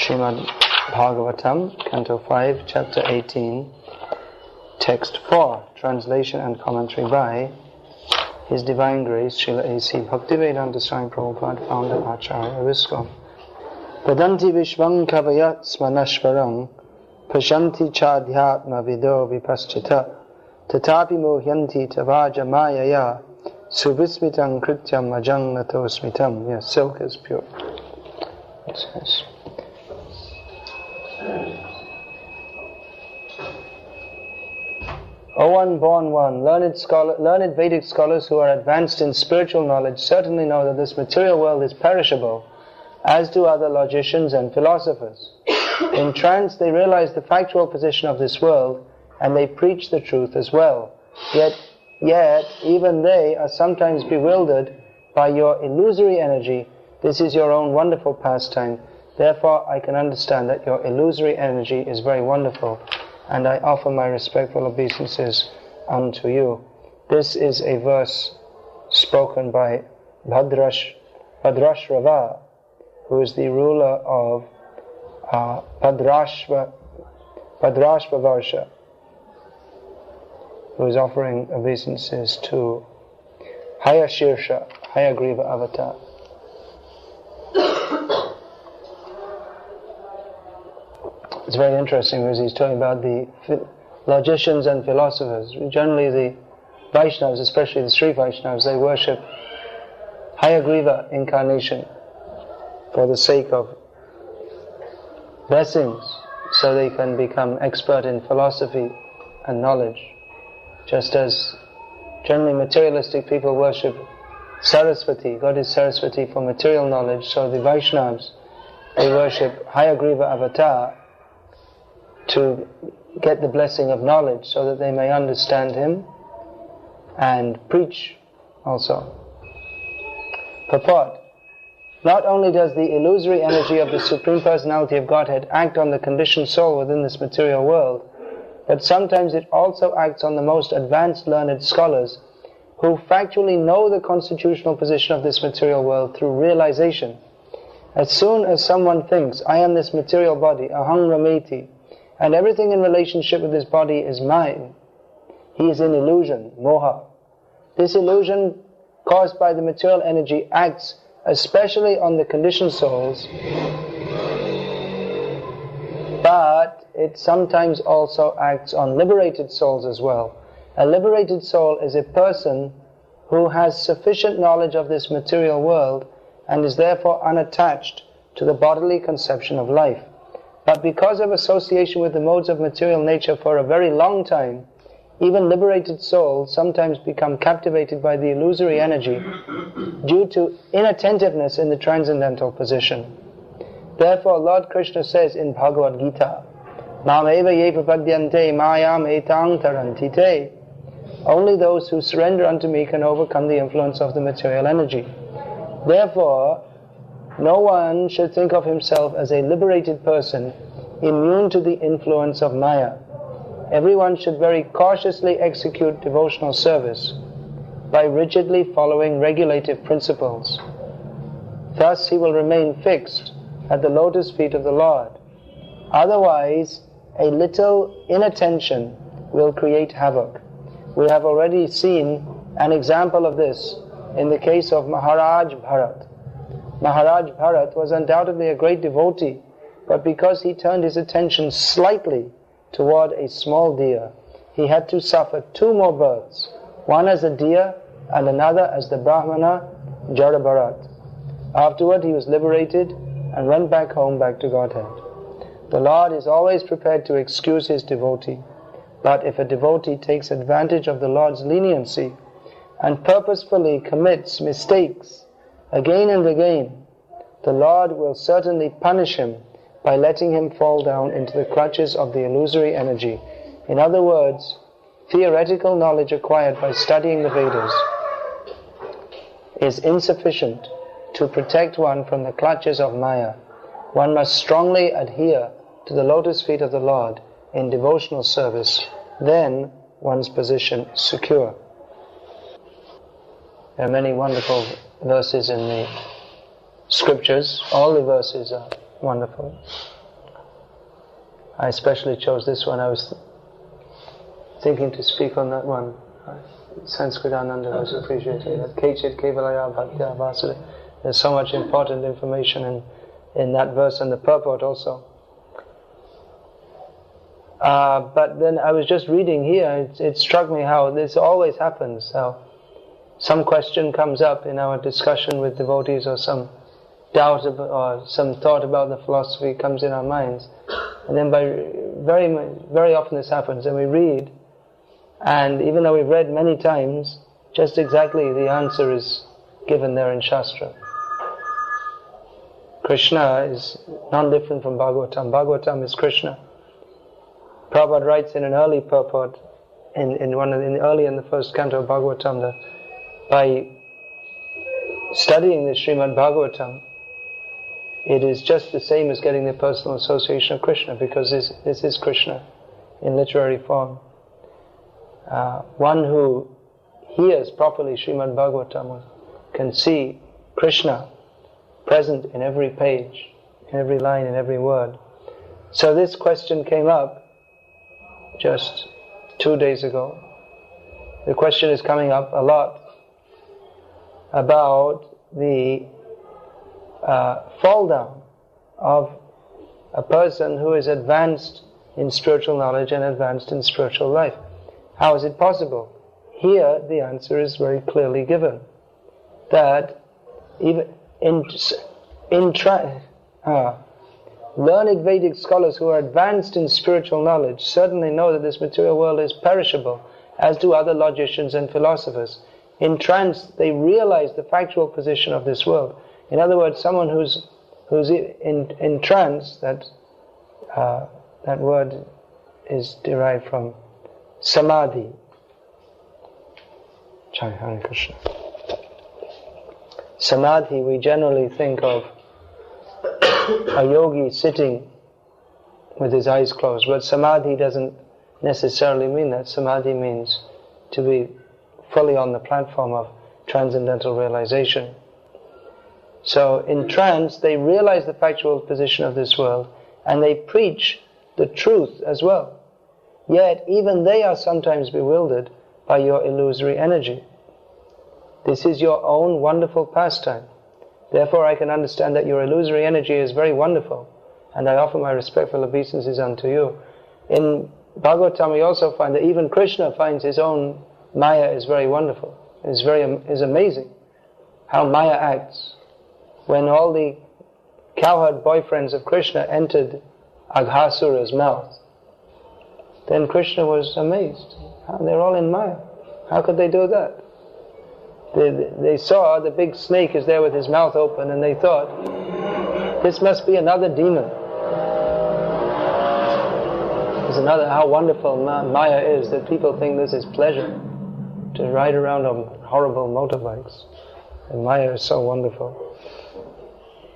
Srimad Bhagavatam, Canto 5, Chapter 18, Text 4, Translation and Commentary by His Divine Grace, Srila A.C. Bhaktivedanta Swami Prabhupada, Founder Acharya Visco. Vadanti Vishwam Kavayat Smanashvaram, Pashanti Chadhyatma Vido Vipaschita, Tatapi Mohyanti Tavaja Mayaya, Suvismitang Krityam Ajang Nato Smitam. Yes, silk is pure. Yes. O unborn one, learned Vedic scholars who are advanced in spiritual knowledge certainly know that this material world is perishable, as do other logicians and philosophers. In trance they realize the factual position of this world, and they preach the truth as well. Yet even they are sometimes bewildered by your illusory energy. This is your own wonderful pastime. Therefore I can understand that your illusory energy is very wonderful, and I offer my respectful obeisances unto you. This is a verse spoken by Bhadrashrava, who is the ruler of Bhadrashvavarsha, who is offering obeisances to Hayashirsha, Hayagriva avatar. It's very interesting because he's talking about the logicians and philosophers. Generally the Vaishnavas, especially the Sri Vaishnavas, they worship Hayagriva incarnation for the sake of blessings, so they can become expert in philosophy and knowledge. Just as generally materialistic people worship Saraswati, Goddess Saraswati, for material knowledge, so the Vaishnavas, they worship Hayagriva avatar to get the blessing of knowledge, so that they may understand him and preach also. Purport: not only does the illusory energy of the Supreme Personality of Godhead act on the conditioned soul within this material world, but sometimes it also acts on the most advanced learned scholars who factually know the constitutional position of this material world through realization. As soon as someone thinks, I am this material body, aham rameti, and everything in relationship with this body is mine, he is in illusion, moha. This illusion caused by the material energy acts especially on the conditioned souls, but it sometimes also acts on liberated souls as well. A liberated soul is a person who has sufficient knowledge of this material world and is therefore unattached to the bodily conception of life. But because of association with the modes of material nature for a very long time, even liberated souls sometimes become captivated by the illusory energy due to inattentiveness in the transcendental position. Therefore Lord Krishna says in Bhagavad Gita, Mam eva ye prapadyante mayam etang taranti te. Only those who surrender unto me can overcome the influence of the material energy. Therefore, no one should think of himself as a liberated person immune to the influence of Maya. Everyone should very cautiously execute devotional service by rigidly following regulative principles. Thus he will remain fixed at the lotus feet of the Lord. Otherwise, a little inattention will create havoc. We have already seen an example of this in the case of Maharaj Bharat. Maharaj Bharat was undoubtedly a great devotee, but because he turned his attention slightly toward a small deer, he had to suffer 2 more births, one as a deer and another as the Brahmana Jara Bharat. Afterward he was liberated and went back home, back to Godhead. The Lord is always prepared to excuse his devotee, but if a devotee takes advantage of the Lord's leniency and purposefully commits mistakes again and again, the Lord will certainly punish him by letting him fall down into the clutches of the illusory energy. In other words, theoretical knowledge acquired by studying the Vedas is insufficient to protect one from the clutches of Maya. One must strongly adhere to the lotus feet of the Lord in devotional service. Then one's position is secure. There are many wonderful verses in the scriptures. All the verses are wonderful. I especially chose this one. I was thinking to speak on that one. Sanskrit Ananda was appreciating that. Kechit Kevalaya Bhaktya Vasudeva. There's so much important information in that verse and the purport also. But then I was just reading here, it struck me how this always happens, how some question comes up in our discussion with devotees, or some doubt or some thought about the philosophy comes in our minds, and then very often this happens, and we read, and even though we've read many times, just exactly the answer is given there in Shastra. Krishna is non different from Bhagavatam. Bhagavatam is Krishna. Prabhupada writes in an early purport, early in the first canto of Bhagavatam, that by studying the Srimad Bhagavatam, it is just the same as getting the personal association of Krishna, because this is Krishna in literary form. One who hears properly Srimad Bhagavatam can see Krishna present in every page, in every line, in every word. So this question came up just 2 days ago. The question is coming up a lot about the fall down of a person who is advanced in spiritual knowledge and advanced in spiritual life. How is it possible? Here the answer is very clearly given, that even learned Vedic scholars who are advanced in spiritual knowledge certainly know that this material world is perishable, as do other logicians and philosophers. In trance, they realize the factual position of this world. In other words, someone who's in trance, that word is derived from samadhi. Jai Hare Krishna. Samadhi, we generally think of a yogi sitting with his eyes closed, but samadhi doesn't necessarily mean that. Samadhi means to be fully on the platform of transcendental realization. So in trance, they realize the factual position of this world, and they preach the truth as well. Yet even they are sometimes bewildered by your illusory energy. This is your own wonderful pastime. Therefore I can understand that your illusory energy is very wonderful, and I offer my respectful obeisances unto you. In Bhagavatam we also find that even Krishna finds his own Maya is very wonderful. Is amazing how Maya acts. When all the cowherd boyfriends of Krishna entered Aghasura's mouth, then Krishna was amazed. They're all in Maya. How could they do that? They saw the big snake is there with his mouth open, and they thought, this must be another demon. There's another, how wonderful Maya is, that people think this is pleasure, to ride around on horrible motorbikes. And Maya is so wonderful.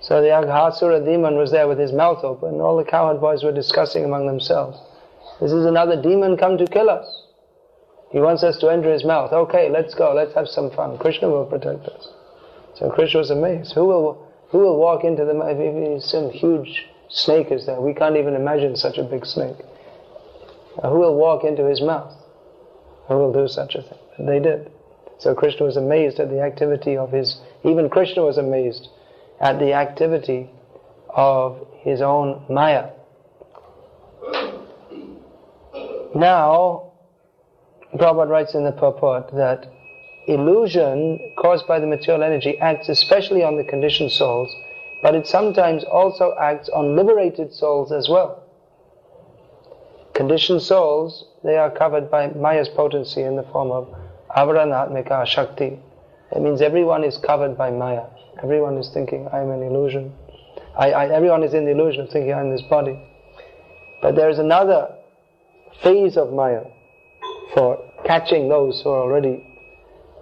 So the Aghasura demon was there with his mouth open, and all the cowherd boys were discussing among themselves, this is another demon come to kill us. He wants us to enter his mouth. Okay, let's go, let's have some fun. Krishna will protect us. So Krishna was amazed. Who will walk into the mouth? If some huge snake is there, we can't even imagine such a big snake. Who will walk into his mouth? Who will do such a thing? And they did. So Krishna was amazed at the activity of even Krishna was amazed at the activity of his own Maya. Now, Prabhupada writes in the purport that illusion caused by the material energy acts especially on the conditioned souls, but it sometimes also acts on liberated souls as well. Conditioned souls, they are covered by Maya's potency in the form of avaranatmika shakti. That means everyone is covered by Maya. Everyone is thinking, I am an illusion. Everyone is in the illusion of thinking, I am this body. But there is another phase of Maya for catching those who are already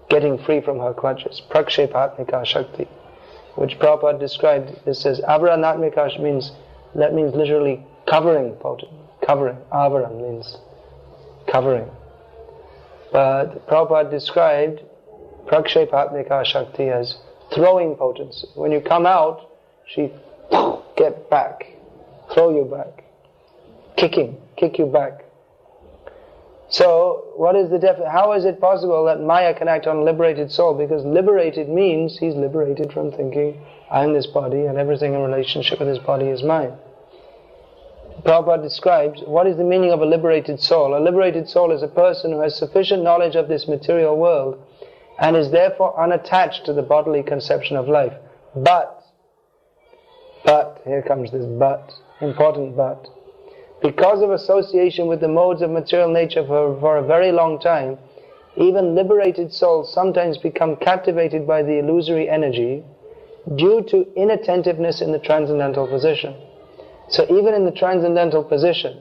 getting free from her clutches. Prakshepatmika Shakti, which Prabhupada described. It says avaranatmika means literally covering, covering. Avaran means covering. But Prabhupada described Prakshepatmika Shakti as throwing potency. When you come out, she get back, throw you back. kick you back. So, how is it possible that Maya can act on a liberated soul? Because liberated means he's liberated from thinking, I am this body and everything in relationship with this body is mine. Prabhupada describes, what is the meaning of a liberated soul? A liberated soul is a person who has sufficient knowledge of this material world and is therefore unattached to the bodily conception of life. But, here comes this but, important but. Because of association with the modes of material nature for a very long time, even liberated souls sometimes become captivated by the illusory energy due to inattentiveness in the transcendental position. So even in the transcendental position,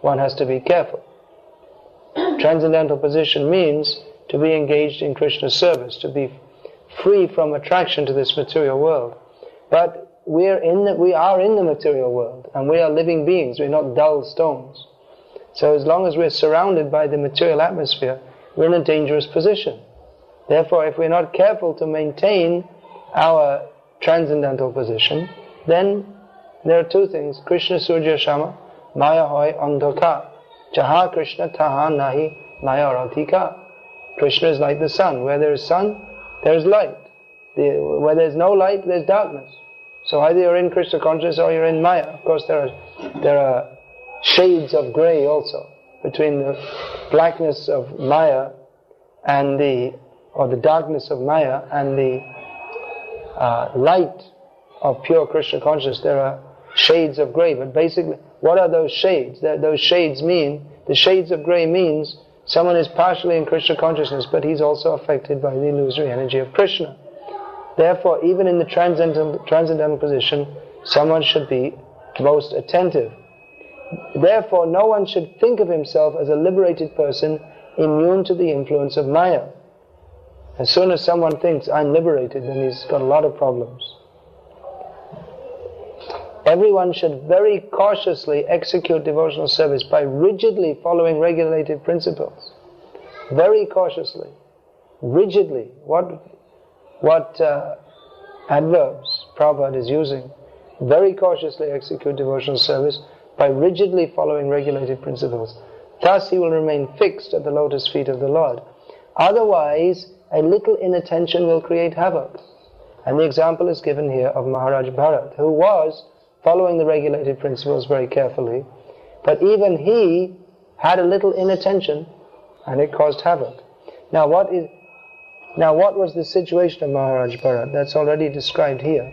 one has to be careful. Transcendental position means to be engaged in Krishna's service, to be free from attraction to this material world. But we are in the material world, and we are living beings, we're not dull stones. So as long as we're surrounded by the material atmosphere, we're in a dangerous position. Therefore, if we're not careful to maintain our transcendental position, then there are two things. Krishna Surya Shama, Maya Hoy Andhaka. Jaha Krishna Taha Nahi Maya Ratika. Krishna is like the sun. Where there is sun, there is light. Where there is no light, there is darkness. So either you're in Krishna consciousness or you're in Maya. Of course there are shades of grey also between the blackness of Maya and the darkness of Maya and the light of pure Krishna consciousness. There are shades of grey, but basically, what are those shades? Those shades mean, the shades of grey means someone is partially in Krishna consciousness, but he's also affected by the illusory energy of Krishna. Therefore, even in the transcendental position, someone should be most attentive. Therefore, no one should think of himself as a liberated person immune to the influence of Maya. As soon as someone thinks, I'm liberated, then he's got a lot of problems. Everyone should very cautiously execute devotional service by rigidly following regulated principles. Very cautiously. Rigidly. What adverbs Prabhupada is using? Very cautiously execute devotional service by rigidly following regulated principles. Thus he will remain fixed at the lotus feet of the Lord. Otherwise, a little inattention will create havoc. And the example is given here of Maharaj Bharat, who was following the regulated principles very carefully, but even he had a little inattention and it caused havoc. Now what was the situation of Maharaj Bharat? That's already described here.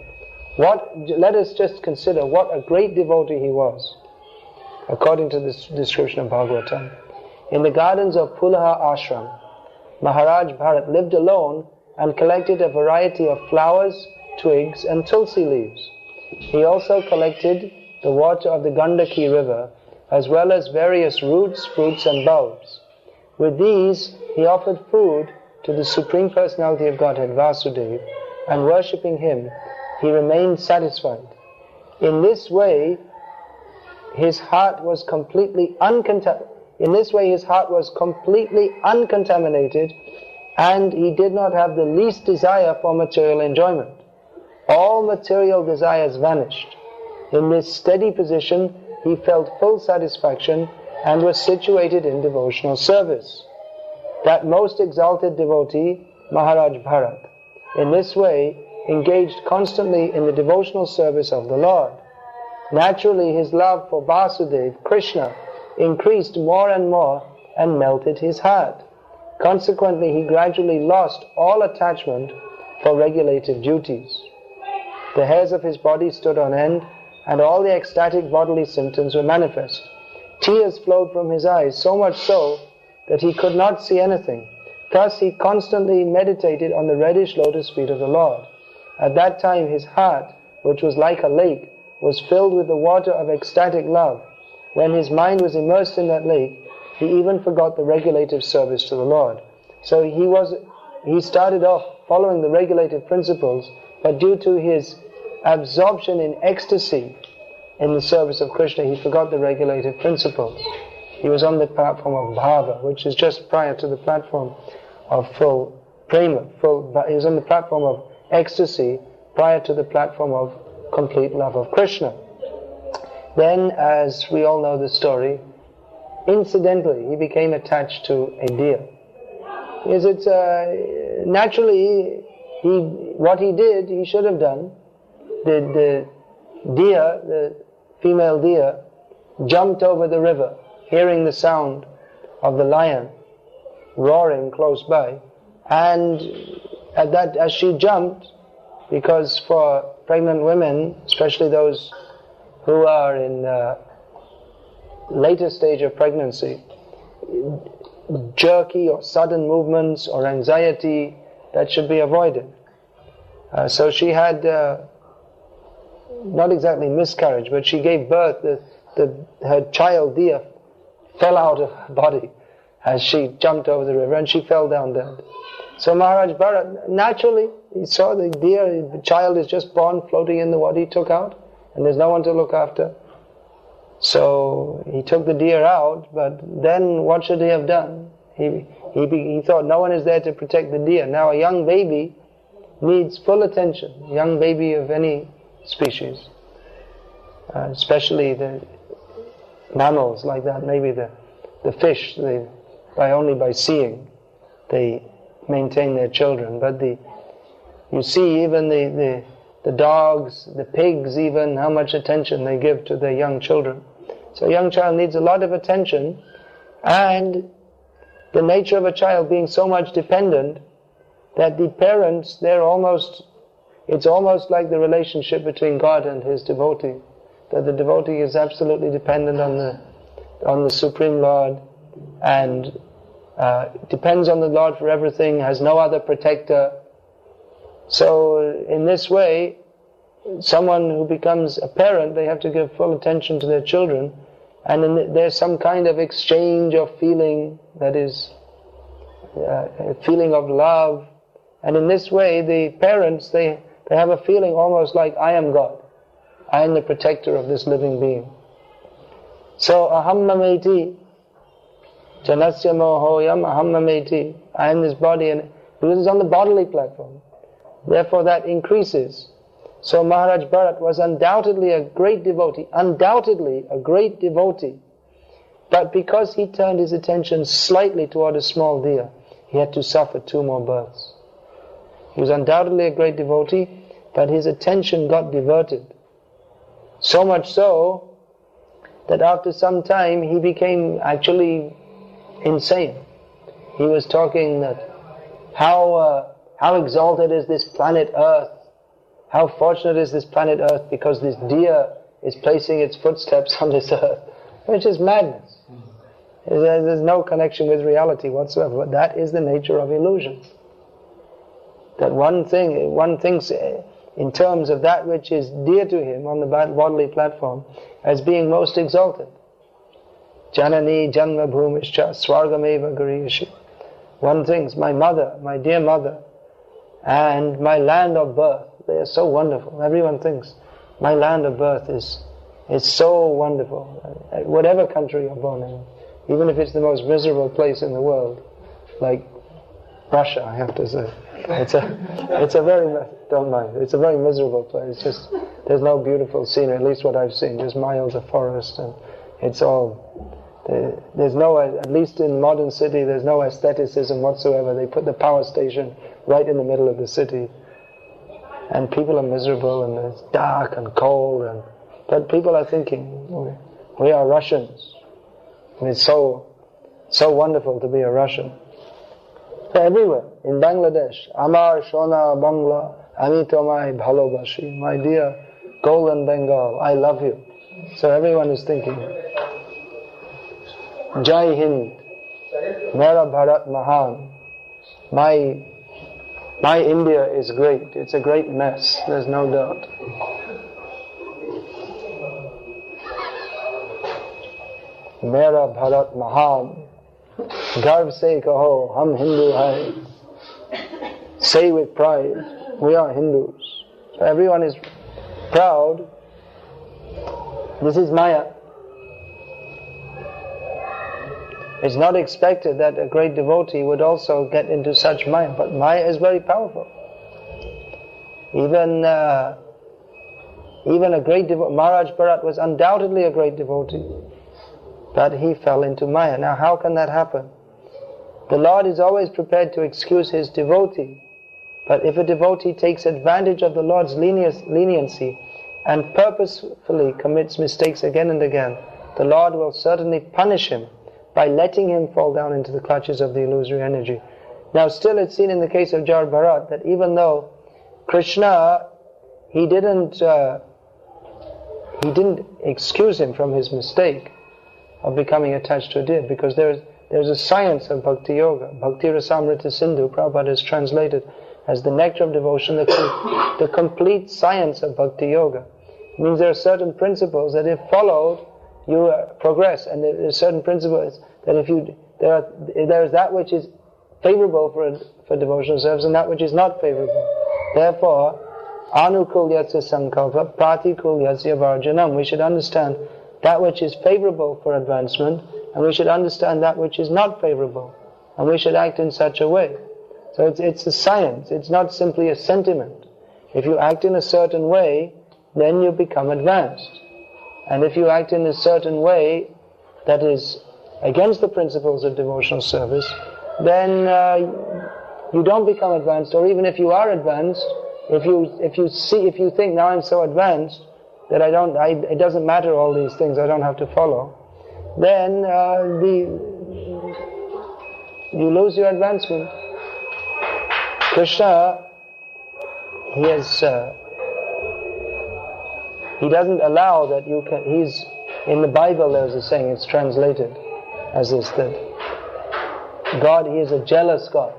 Let us just consider what a great devotee he was, according to this description of Bhagavatam. In the gardens of Pulaha Ashram, Maharaj Bharat lived alone and collected a variety of flowers, twigs and tulsi leaves. He also collected the water of the Gandaki river, as well as various roots, fruits and bulbs. With these, he offered food to the Supreme Personality of Godhead, Vasudeva, and worshipping him, he remained satisfied. In this way, his heart was completely uncontaminated, and he did not have the least desire for material enjoyment. All material desires vanished. In this steady position, he felt full satisfaction and was situated in devotional service. That most exalted devotee, Maharaj Bharat, in this way engaged constantly in the devotional service of the Lord. Naturally, his love for Vasudeva, Krishna, increased more and more and melted his heart. Consequently, he gradually lost all attachment for regulated duties. The hairs of his body stood on end, and all the ecstatic bodily symptoms were manifest. Tears flowed from his eyes, so much so that he could not see anything. Thus he constantly meditated on the reddish lotus feet of the Lord. At that time his heart, which was like a lake, was filled with the water of ecstatic love. When his mind was immersed in that lake, he even forgot the regulative service to the Lord. So he started off following the regulated principles, but due to his absorption in ecstasy in the service of Krishna, he forgot the regulated principles. He was on the platform of bhava, which is just prior to the platform of full prema. He was on the platform of ecstasy prior to the platform of complete love of Krishna. Then, as we all know the story, incidentally he became attached to a deer. Because it's naturally what he did, he should have done. The deer, the female deer, jumped over the river, hearing the sound of the lion roaring close by, and as she jumped, because for pregnant women, especially those who are in later stage of pregnancy, jerky or sudden movements or anxiety, that should be avoided. So she had not exactly miscarriage, but she gave birth. Her child deer fell out of her body as she jumped over the river, and she fell down dead. So Maharaj Bharat, naturally, he saw the deer, the child is just born, floating in the water, he took out, and there's no one to look after. So he took the deer out, but then what should he have done? He thought no one is there to protect the deer. Now a young baby needs full attention, a young baby of any species, especially the mammals like that, maybe the fish, only by seeing they maintain their children. But you see even the dogs, the pigs even, how much attention they give to their young children. So a young child needs a lot of attention, and the nature of a child being so much dependent that the parents, it's almost like the relationship between God and His devotee, that the devotee is absolutely dependent on the Supreme Lord, and depends on the Lord for everything, has no other protector. So in this way, someone who becomes a parent, they have to give full attention to their children, and there's some kind of exchange of feeling, that is a feeling of love. And in this way, the parents, they have a feeling almost like, I am God, I am the protector of this living being. So aham mameti janasya mohoyam aham mameti, I am this body, and because it's on the bodily platform, therefore that increases. So Maharaj Bharat was undoubtedly a great devotee, but because he turned his attention slightly toward a small deer, he had to suffer 2 more births. He was undoubtedly a great devotee, but his attention got diverted. So much so that after some time he became actually insane. He was talking that how exalted is this planet Earth, how fortunate is this planet Earth because this deer is placing its footsteps on this earth, which is madness. There's no connection with reality whatsoever. But that is the nature of illusion. That one thinks in terms of that which is dear to him on the bodily platform as being most exalted. Janani janma bhumischa swargameva gariyashi. One thinks, my mother, my dear mother, and my land of birth, they are so wonderful. Everyone thinks, my land of birth is so wonderful. Whatever country you're born in, even if it's the most miserable place in the world, like Russia, I have to say. It's a very, don't mind, it's a very miserable place. Just, there's no beautiful scenery, at least what I've seen, just miles of forest, and it's all, there's no, at least in modern city, there's no aestheticism whatsoever. They put the power station right in the middle of the city, and people are miserable, and it's dark and cold, but people are thinking, we are Russians, and it's so wonderful to be a Russian. Everywhere, in Bangladesh, Amar Shona Bangla, Ami Tomai Bhalobashi, my dear golden Bengal, I love you. So everyone is thinking, Jai Hind, Mera Bharat Mahan, my India is great. It's a great mess, there's no doubt. Mera Bharat Mahan, Garv se kaho, hum Hindu hai. Say with pride, we are Hindus. So everyone is proud. This is Maya. It's not expected that a great devotee would also get into such Maya, but Maya is very powerful. Even Even a great devotee, Maharaj Bharat was undoubtedly a great devotee, but he fell into Maya. Now how can that happen? The Lord is always prepared to excuse his devotee, but if a devotee takes advantage of the Lord's leniency and purposefully commits mistakes again and again, the Lord will certainly punish him by letting him fall down into the clutches of the illusory energy. Now still it's seen in the case of Jar Bharat that even though Krishna, he didn't excuse him from his mistake of becoming attached to a deity, because there's a science of Bhakti Yoga. Bhakti Rasamrita Sindhu, Prabhupada has translated as the nectar of devotion, the complete science of Bhakti Yoga. It means there are certain principles that if followed, you progress, and there are certain principles that there is that which is favorable for devotional service and that which is not favorable. Therefore, anukulyasya sankalpa pratikulyasya varjanam. We should understand that which is favorable for advancement, and we should understand that which is not favorable, and we should act in such a way. So it's a science, it's not simply a sentiment. If you act in a certain way, then you become advanced. And if you act in a certain way that is against the principles of devotional service, then you don't become advanced. Or even if you are advanced, if you think, now I'm so advanced that it doesn't matter all these things, I don't have to follow, then you lose your advancement. Krishna, he doesn't allow that you can. In the Bible there's a saying, it's translated as this, that God, he is a jealous God.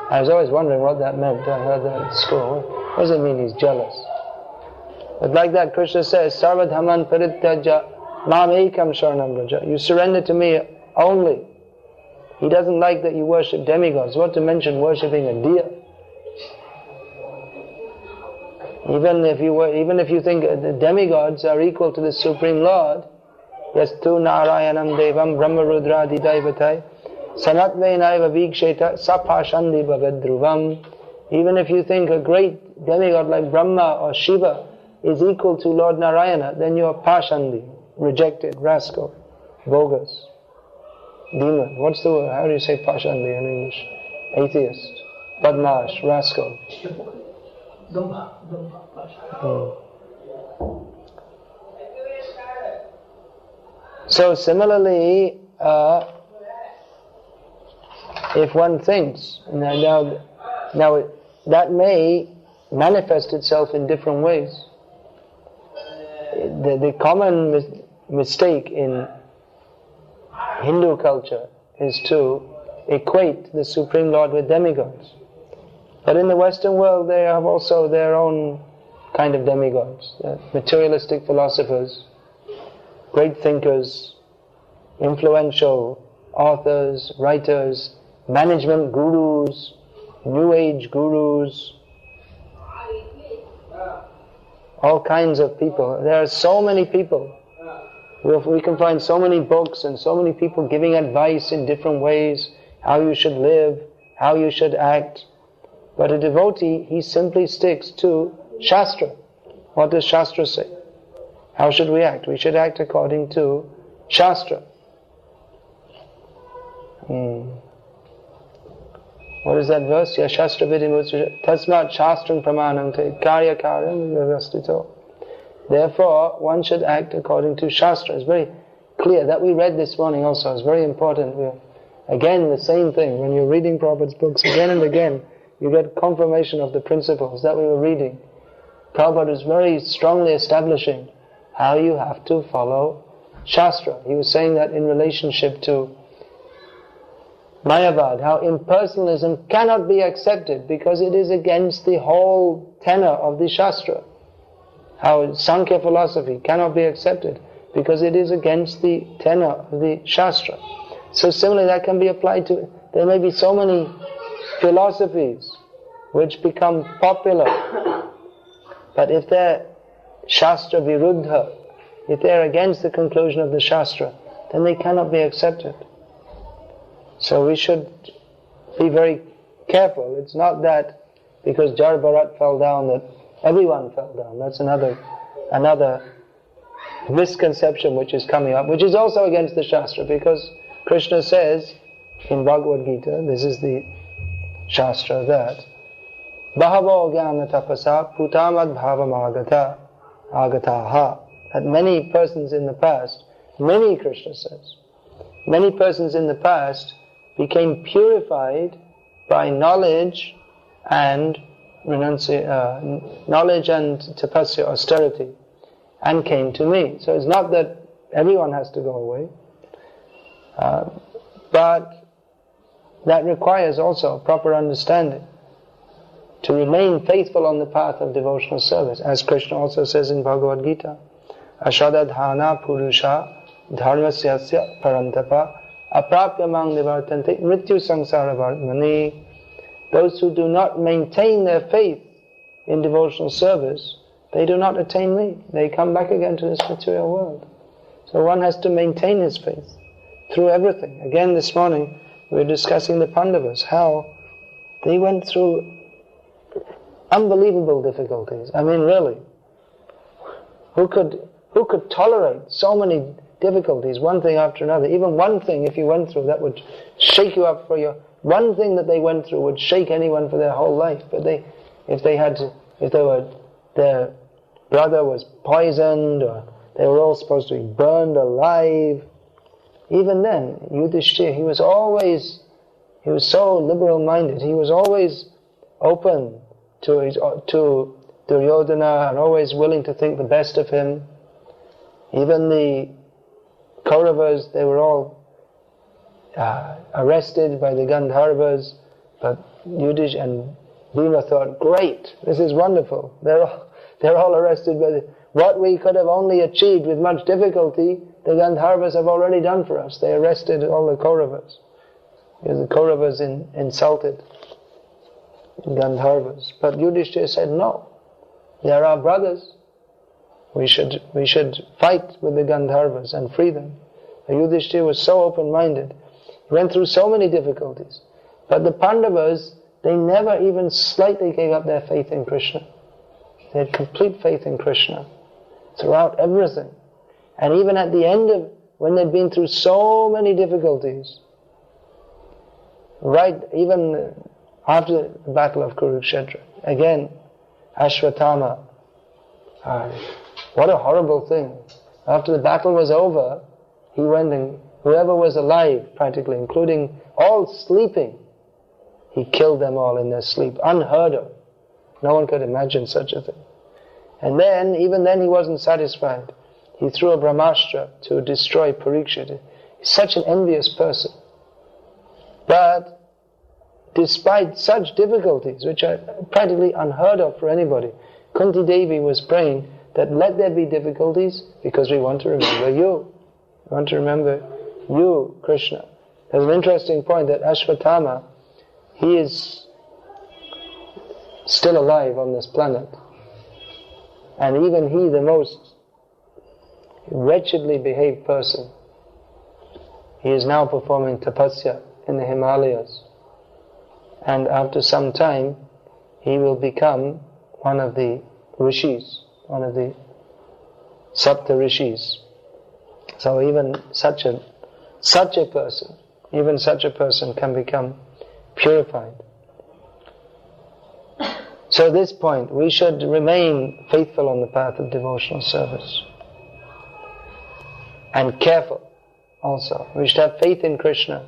I was always wondering what that meant. I heard that at school. What does it mean he's jealous? But like that, Krishna says, Sarvadhaman parityaja mam ekam sharanam vraja. You surrender to me only. He doesn't like that you worship demigods. What to mention worshipping a deer? Even if you think the demigods are equal to the Supreme Lord, yastu narayanam devam brahmarudra didaivatai sanatvenaiva viksheta sapashandi bhavedruvam. Even if you think a great demigod like Brahma or Shiva is equal to Lord Narayana, then you are pashandi, rejected, rascal, bogus, demon. What's the word? How do you say pashandi in English? Atheist, badmash, rascal. So similarly, if one thinks, now that may manifest itself in different ways. The common mistake in Hindu culture is to equate the Supreme Lord with demigods. But in the Western world they have also their own kind of demigods, materialistic philosophers, great thinkers, influential authors, writers, management gurus, New Age gurus, all kinds of people. There are so many people. We can find so many books and so many people giving advice in different ways, how you should live, how you should act. But a devotee, he simply sticks to Shastra. What does Shastra say? How should we act? We should act according to Shastra. What is that verse? Ya Shastra vidimutsya tasmat shastram pramanante karya karyam vyavastito. Therefore, one should act according to Shastra. It's very clear. That we read this morning also. It's very important. Again, the same thing. When you're reading Prabhupada's books again and again, you get confirmation of the principles that we were reading. Prabhupada is very strongly establishing how you have to follow Shastra. He was saying that in relationship to Mayavad, how impersonalism cannot be accepted because it is against the whole tenor of the Shastra. How Sankhya philosophy cannot be accepted because it is against the tenor of the Shastra. So similarly that can be applied to, there may be so many philosophies which become popular, but if they're Shastra viruddha, if they're against the conclusion of the Shastra, then they cannot be accepted. So we should be very careful. It's not that because Jar Bharat fell down that Everyone fell down. That's another misconception which is coming up, which is also against the Shastra, because Krishna says in Bhagavad Gita, this is the Shastra, that Bahavo Gyana Tapasa Putamad Bhavam Agataha, that many persons in the past, Krishna says, many persons in the past became purified by knowledge and tapasya, austerity, and came to me. So it's not that everyone has to go away, but that requires also proper understanding to remain faithful on the path of devotional service, as Krishna also says in Bhagavad Gita, Ashadadhana Purusha Dharmasyasya Parantapa Aprapyamang Nivartante Mrityu Sangsara Vartmani. Those who do not maintain their faith in devotional service, they do not attain me. They come back again to this material world. So one has to maintain his faith through everything. Again, this morning we were discussing the Pandavas, how they went through unbelievable difficulties. I mean, really, who could tolerate so many difficulties, one thing after another? Even one thing, if you went through, that would shake you up for your... One thing that they went through would shake anyone for their whole life. But if their brother was poisoned, or they were all supposed to be burned alive, even then, Yudhishthira, he was so liberal-minded. He was always open to Duryodhana and always willing to think the best of him. Even the Kauravas, they were all arrested by the Gandharvas, but Yudhishthira and Bhima thought, great, this is wonderful. They're all arrested by what we could have only achieved with much difficulty, the Gandharvas have already done for us. They arrested all the Kauravas, because the Kauravas insulted Gandharvas. But Yudhishthira said, no, they are our brothers. We should fight with the Gandharvas and free them. Yudhishthira was so open-minded. He went through so many difficulties. But the Pandavas, they never even slightly gave up their faith in Krishna. They had complete faith in Krishna throughout everything. And even at the end of, when they'd been through so many difficulties, right, even after the battle of Kurukshetra, again, Ashwatthama, what a horrible thing. After the battle was over, he went and whoever was alive, practically, including all sleeping, he killed them all in their sleep. Unheard of. No one could imagine such a thing. And then, even then he wasn't satisfied. He threw a Brahmastra to destroy Parikshit. He's such an envious person. But despite such difficulties, which are practically unheard of for anybody, Kunti Devi was praying that let there be difficulties because we want to remember you. We want to remember you, Krishna. There's an interesting point that Ashwatthama, he is still alive on this planet. And even he, the most wretchedly behaved person, he is now performing tapasya in the Himalayas. And after some time, he will become one of the rishis, one of the Sapta rishis. So even such a person can become purified. So at this point, we should remain faithful on the path of devotional service. And careful also. We should have faith in Krishna,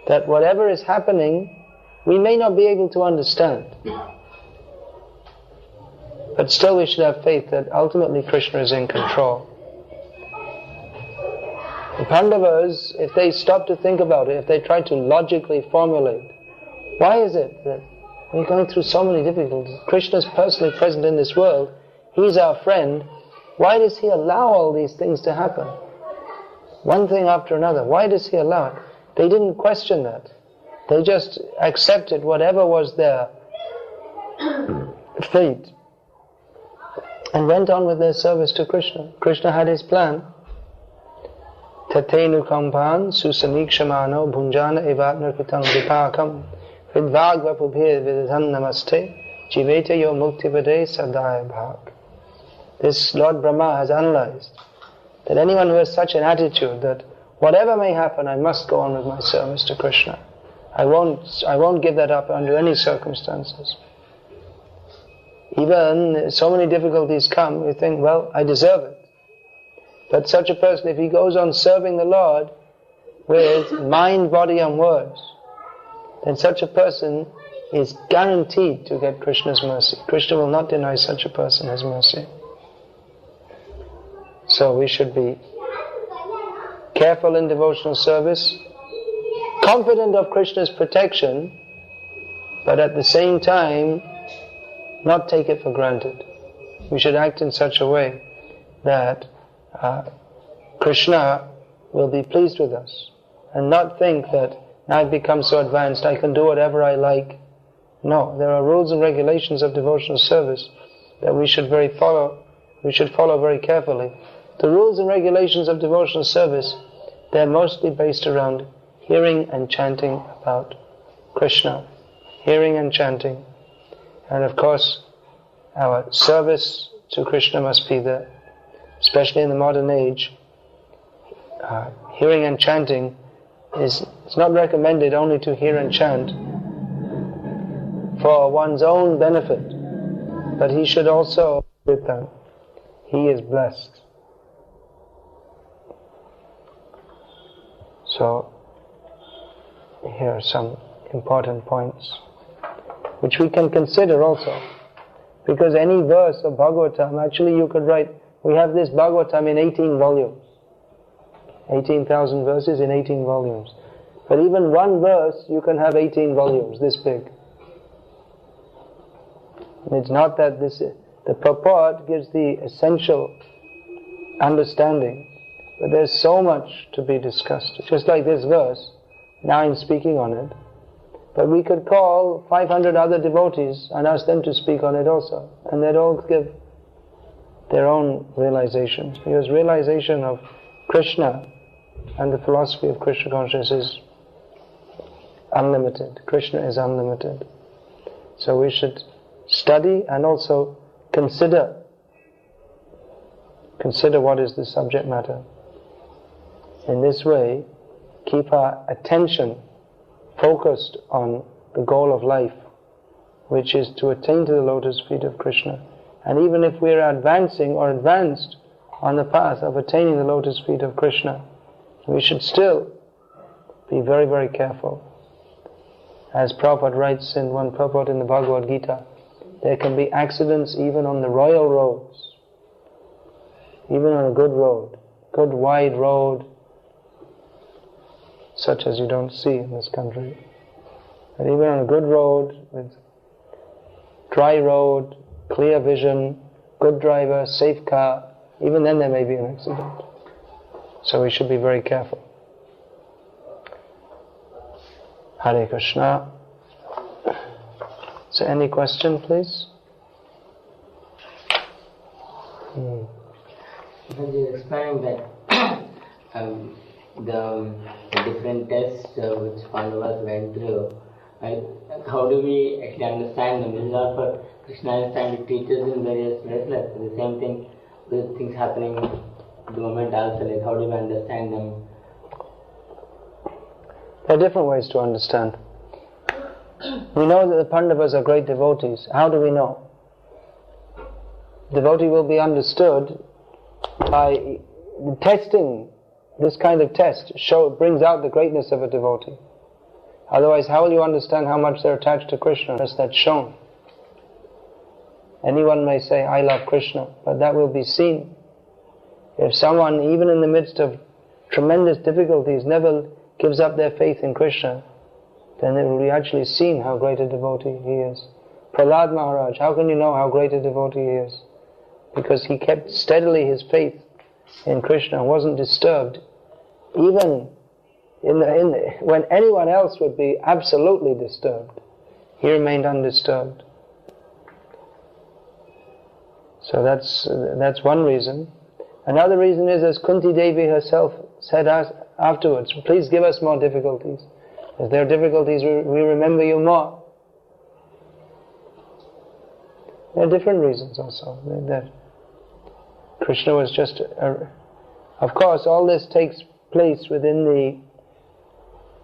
that whatever is happening, we may not be able to understand. But still we should have faith that ultimately Krishna is in control. The Pandavas, if they stop to think about it, if they try to logically formulate, why is it that we're going through so many difficulties? Krishna is personally present in this world. He's our friend. Why does he allow all these things to happen? One thing after another. Why does he allow it? They didn't question that. They just accepted whatever was their fate and went on with their service to Krishna. Krishna had his plan. Tatenu kampan susanikshamano bhunjana evatnarkutang vipakam vidvagvapubhir vidhan namaste Jiveta yo muktipade sadaya bhag. This Lord Brahma has analyzed that anyone who has such an attitude that whatever may happen, I must go on with my service to Krishna. I won't give that up under any circumstances. Even so many difficulties come, you think, well, I deserve it. But such a person, if he goes on serving the Lord with mind, body and words, then such a person is guaranteed to get Krishna's mercy. Krishna will not deny such a person his mercy. So we should be careful in devotional service, confident of Krishna's protection, but at the same time not take it for granted. We should act in such a way that Krishna will be pleased with us, and not think that now I've become so advanced I can do whatever I like. No, there are rules and regulations of devotional service that we should follow very carefully. The rules and regulations of devotional service, they're mostly based around hearing and chanting about Krishna. Hearing and chanting. And of course, our service to Krishna must be there. Especially in the modern age, hearing and chanting it's not recommended only to hear and chant for one's own benefit, but he should also with them. He is blessed. So, here are some important points which we can consider also. Because any verse of Bhagavatam, actually you could write, we have this Bhagavatam in 18 volumes. 18,000 verses in 18 volumes. But even one verse, you can have 18 volumes, this big. And it's not that the purport gives the essential understanding, but there's so much to be discussed. Just like this verse, now I'm speaking on it, but we could call 500 other devotees and ask them to speak on it also, and they'd all give their own realizations, because realization of Krishna and the philosophy of Krishna consciousness is unlimited. Krishna is unlimited. So we should study and also consider what is the subject matter. In this way, keep our attention focused on the goal of life, which is to attain to the lotus feet of Krishna. And even if we are advancing or advanced on the path of attaining the lotus feet of Krishna, we should still be very, very careful. As Prabhupada writes in one purport in the Bhagavad Gita, there can be accidents even on the royal roads, even on a good road, good wide road, such as you don't see in this country. But even on a good road, with dry road, clear vision, good driver, safe car, even then there may be an accident. So we should be very careful. Hare Krishna. So any question, please? When you explained that the different tests which Pandavas went through, how do we actually understand them? This is not for Krishna understand, it teaches in various ways, like the same thing with things happening at the moment also, like how do we understand them? There are different ways to understand. We know that the Pandavas are great devotees. How do we know? Devotee will be understood by testing. This kind of test brings out the greatness of a devotee. Otherwise, how will you understand how much they're attached to Krishna unless that's shown? Anyone may say, I love Krishna, but that will be seen. If someone, even in the midst of tremendous difficulties, never gives up their faith in Krishna, then it will be actually seen how great a devotee he is. Prahlad Maharaj, how can you know how great a devotee he is? Because he kept steadily his faith in Krishna, wasn't disturbed, even when anyone else would be absolutely disturbed. He remained undisturbed. So that's one reason. Another reason is, as Kunti Devi herself said afterwards, please give us more difficulties. If there are difficulties, we remember you more. There are different reasons also. That Krishna was just of course, all this takes place within the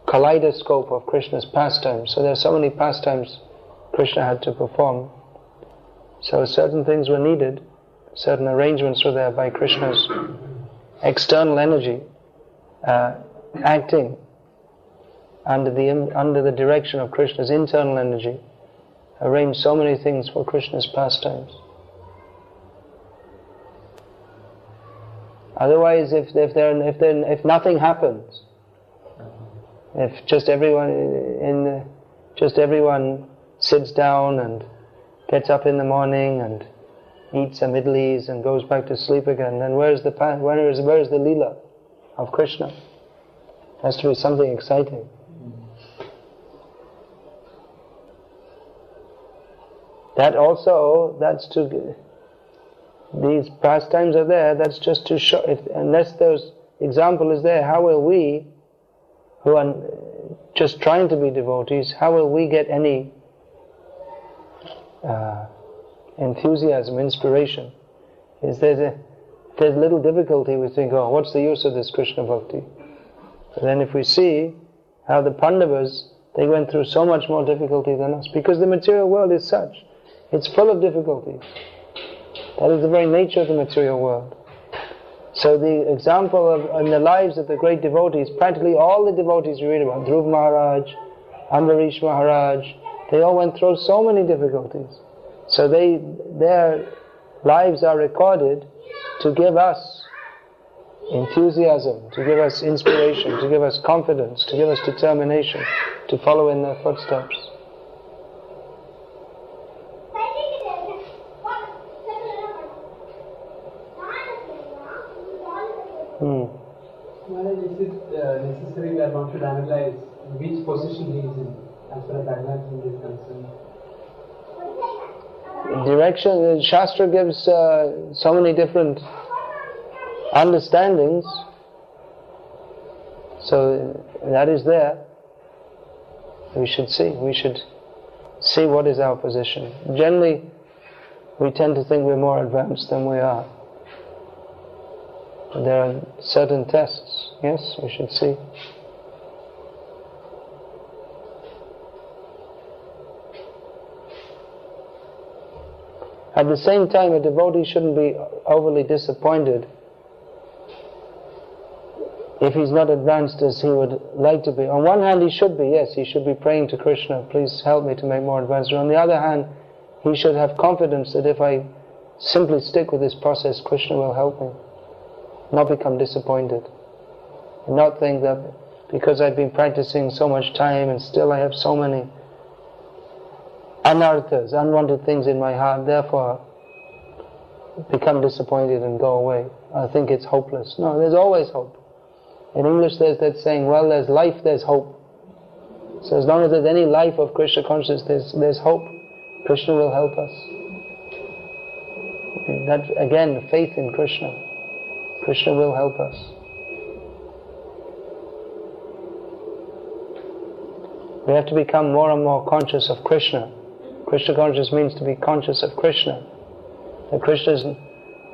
kaleidoscope of Krishna's pastimes. So there are so many pastimes Krishna had to perform. So certain things were needed, certain arrangements were there by Krishna's external energy acting under the direction of Krishna's internal energy, arranged so many things for Krishna's pastimes. Otherwise, if nothing happens, if just everyone sits down and gets up in the morning and eats some idlis and goes back to sleep again, then where is the Leela of Krishna? It has to be something exciting. These pastimes are there, that's just to show, unless those example is there, how will we, who are just trying to be devotees, how will we get any enthusiasm, inspiration? If there's little difficulty, we think, oh, what's the use of this Krishna bhakti? But then if we see how the Pandavas, they went through so much more difficulty than us, because the material world is such, it's full of difficulties. That is the very nature of the material world. So the example in the lives of the great devotees, practically all the devotees you read about, Dhruv Maharaj, Ambarish Maharaj, they all went through so many difficulties. So their lives are recorded to give us enthusiasm, to give us inspiration, to give us confidence, to give us determination, to follow in their footsteps. Maharaj, is it necessary that one should analyze which position he is in as far as advancement is concerned? Direction, Shastra gives so many different understandings, so that is there. We should see what is our position. Generally, we tend to think we're more advanced than we are. There are certain tests, yes, we should see. At the same time, a devotee shouldn't be overly disappointed if he's not advanced as he would like to be. On one hand, he should be praying to Krishna, please help me to make more advancement. On the other hand, he should have confidence that if I simply stick with this process, Krishna will help me. Not become disappointed. And not think that because I've been practicing so much time and still I have so many anarthas, unwanted things in my heart, therefore become disappointed and go away. I think it's hopeless. No, there's always hope. In English there's that saying, well, there's life, there's hope. So as long as there's any life of Krishna consciousness, there's hope. Krishna will help us. That again, faith in Krishna. Krishna will help us. We have to become more and more conscious of Krishna. Krishna conscious means to be conscious of Krishna.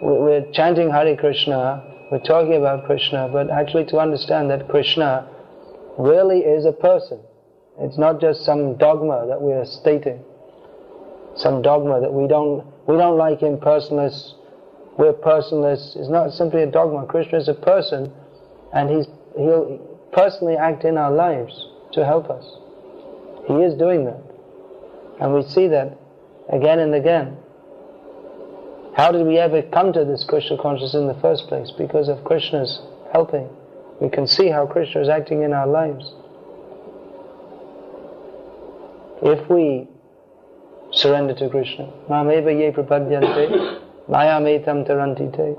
We're chanting Hare Krishna, we're talking about Krishna, but actually to understand that Krishna really is a person. It's not just some dogma that we are stating. Some dogma that we don't like him, personalist, we're personalists. It's not simply a dogma. Krishna is a person, and he'll personally act in our lives to help us. He is doing that. And we see that again and again. How did we ever come to this Krishna consciousness in the first place? Because of Krishna's helping. We can see how Krishna is acting in our lives. If we surrender to Krishna, Mameva ye prapadyante, mayametam tarantite.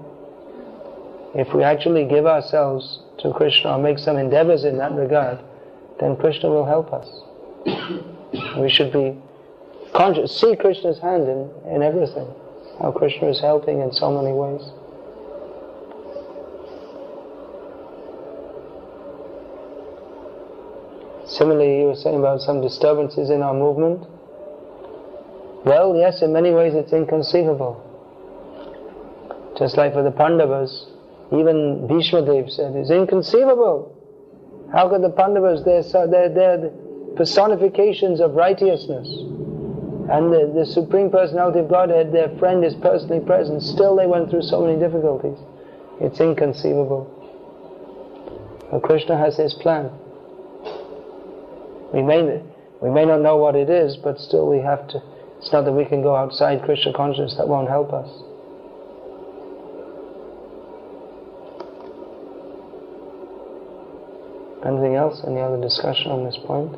If we actually give ourselves to Krishna or make some endeavors in that regard, then Krishna will help us. We should be conscious, see Krishna's hand in everything. How Krishna is helping in so many ways. Similarly, you were saying about some disturbances in our movement. Well, yes, in many ways it's inconceivable. Just like for the Pandavas, even Bhishma Dev said, it's inconceivable. How could the Pandavas, they're the personifications of righteousness. And the Supreme Personality of Godhead, their friend is personally present, still they went through so many difficulties. It's inconceivable. But Krishna has his plan. We may not know what it is, but still we have to. It's not that we can go outside Krishna consciousness, that won't help us. Anything else? Any other discussion on this point?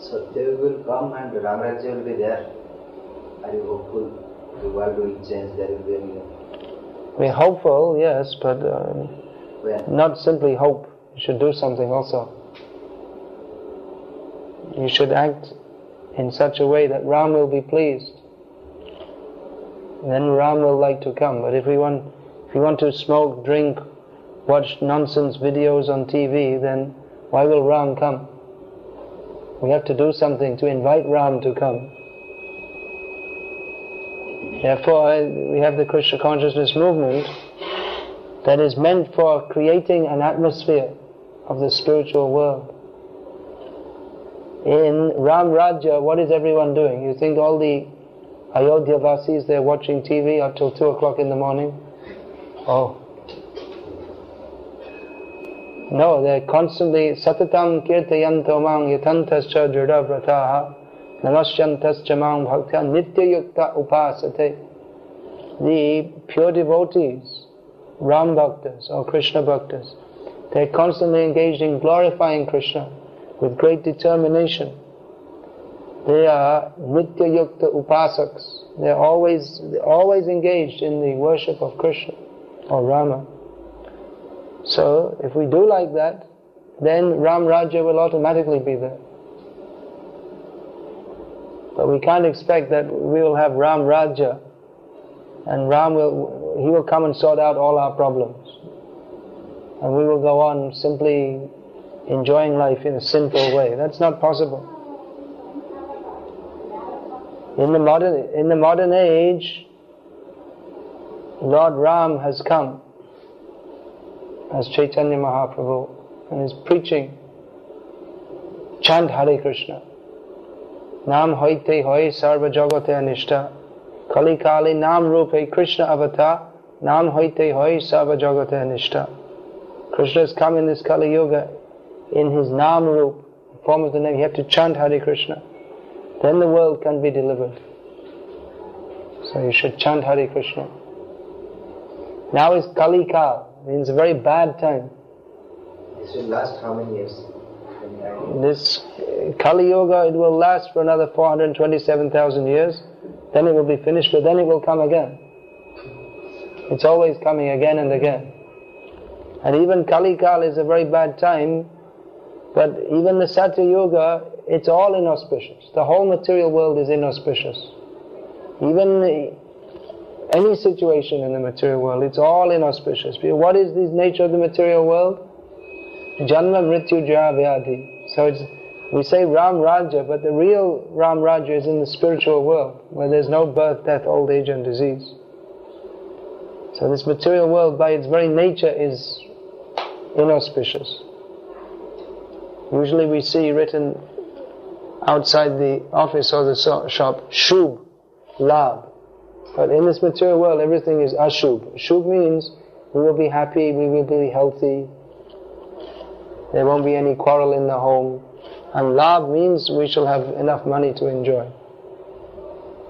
So they will come and Ramarajya will be there. Are you hopeful the world will change? There will be any... We're hopeful, yes, but not simply hope. You should do something also. You should act in such a way that Ram will be pleased. Then Ram will like to come. But if we want to smoke, drink, watch nonsense videos on TV, then why will Ram come? We have to do something to invite Ram to come. Therefore, we have the Krishna consciousness movement that is meant for creating an atmosphere of the spiritual world. In Ram Rajya, what is everyone doing? You think all the Ayodhya Vasis, they're watching TV up till 2 o'clock in the morning? Oh. No, they're constantly Satatam Kirtayanto Mang Yatantascha Dradavrataha Namasyantascha Mang Bhaktya Nitya Yukta Upasate. The pure devotees, Ram Bhaktas or Krishna Bhaktas, they're constantly engaged in glorifying Krishna with great determination. They are Nitya Yukta Upasaks. They're always engaged in the worship of Krishna or Rama. So, if we do like that, then Ram Rajya will automatically be there. But we can't expect that we will have Ram Rajya and he will come and sort out all our problems. And we will go on simply enjoying life in a sinful way. That's not possible. In the modern age, Lord Ram has come as Chaitanya Mahaprabhu and is preaching, chant Hare Krishna. Nam hoite hoy sarva jagate anishta. Kali kali nam rupe Krishna avatar. Nam hoite hoy sarva jagate anishta. Krishna has come in this Kali Yuga in his Nam Rup, form of the name. You have to chant Hare Krishna. Then the world can be delivered. So you should chant Hare Krishna. Now is Kali Kal. Means a very bad time. This will last how many years? This Kali Yuga, it will last for another 427,000 years. Then it will be finished, but then it will come again. It's always coming again and again. And even Kali Kal is a very bad time, but even the Satya Yuga, it's all inauspicious. The whole material world is inauspicious. Even any situation in the material world, it's all inauspicious. What is the nature of the material world? Janma Mrityu Jaya Vyadhi. So we say Ram Rajya, but the real Ram Rajya is in the spiritual world, where there's no birth, death, old age and disease. So this material world by its very nature is inauspicious. Usually we see written outside the office or the shop, Shubh, Labh. But in this material world, everything is Ashubh. Shubh means we will be happy, we will be healthy, there won't be any quarrel in the home. And Labh means we shall have enough money to enjoy.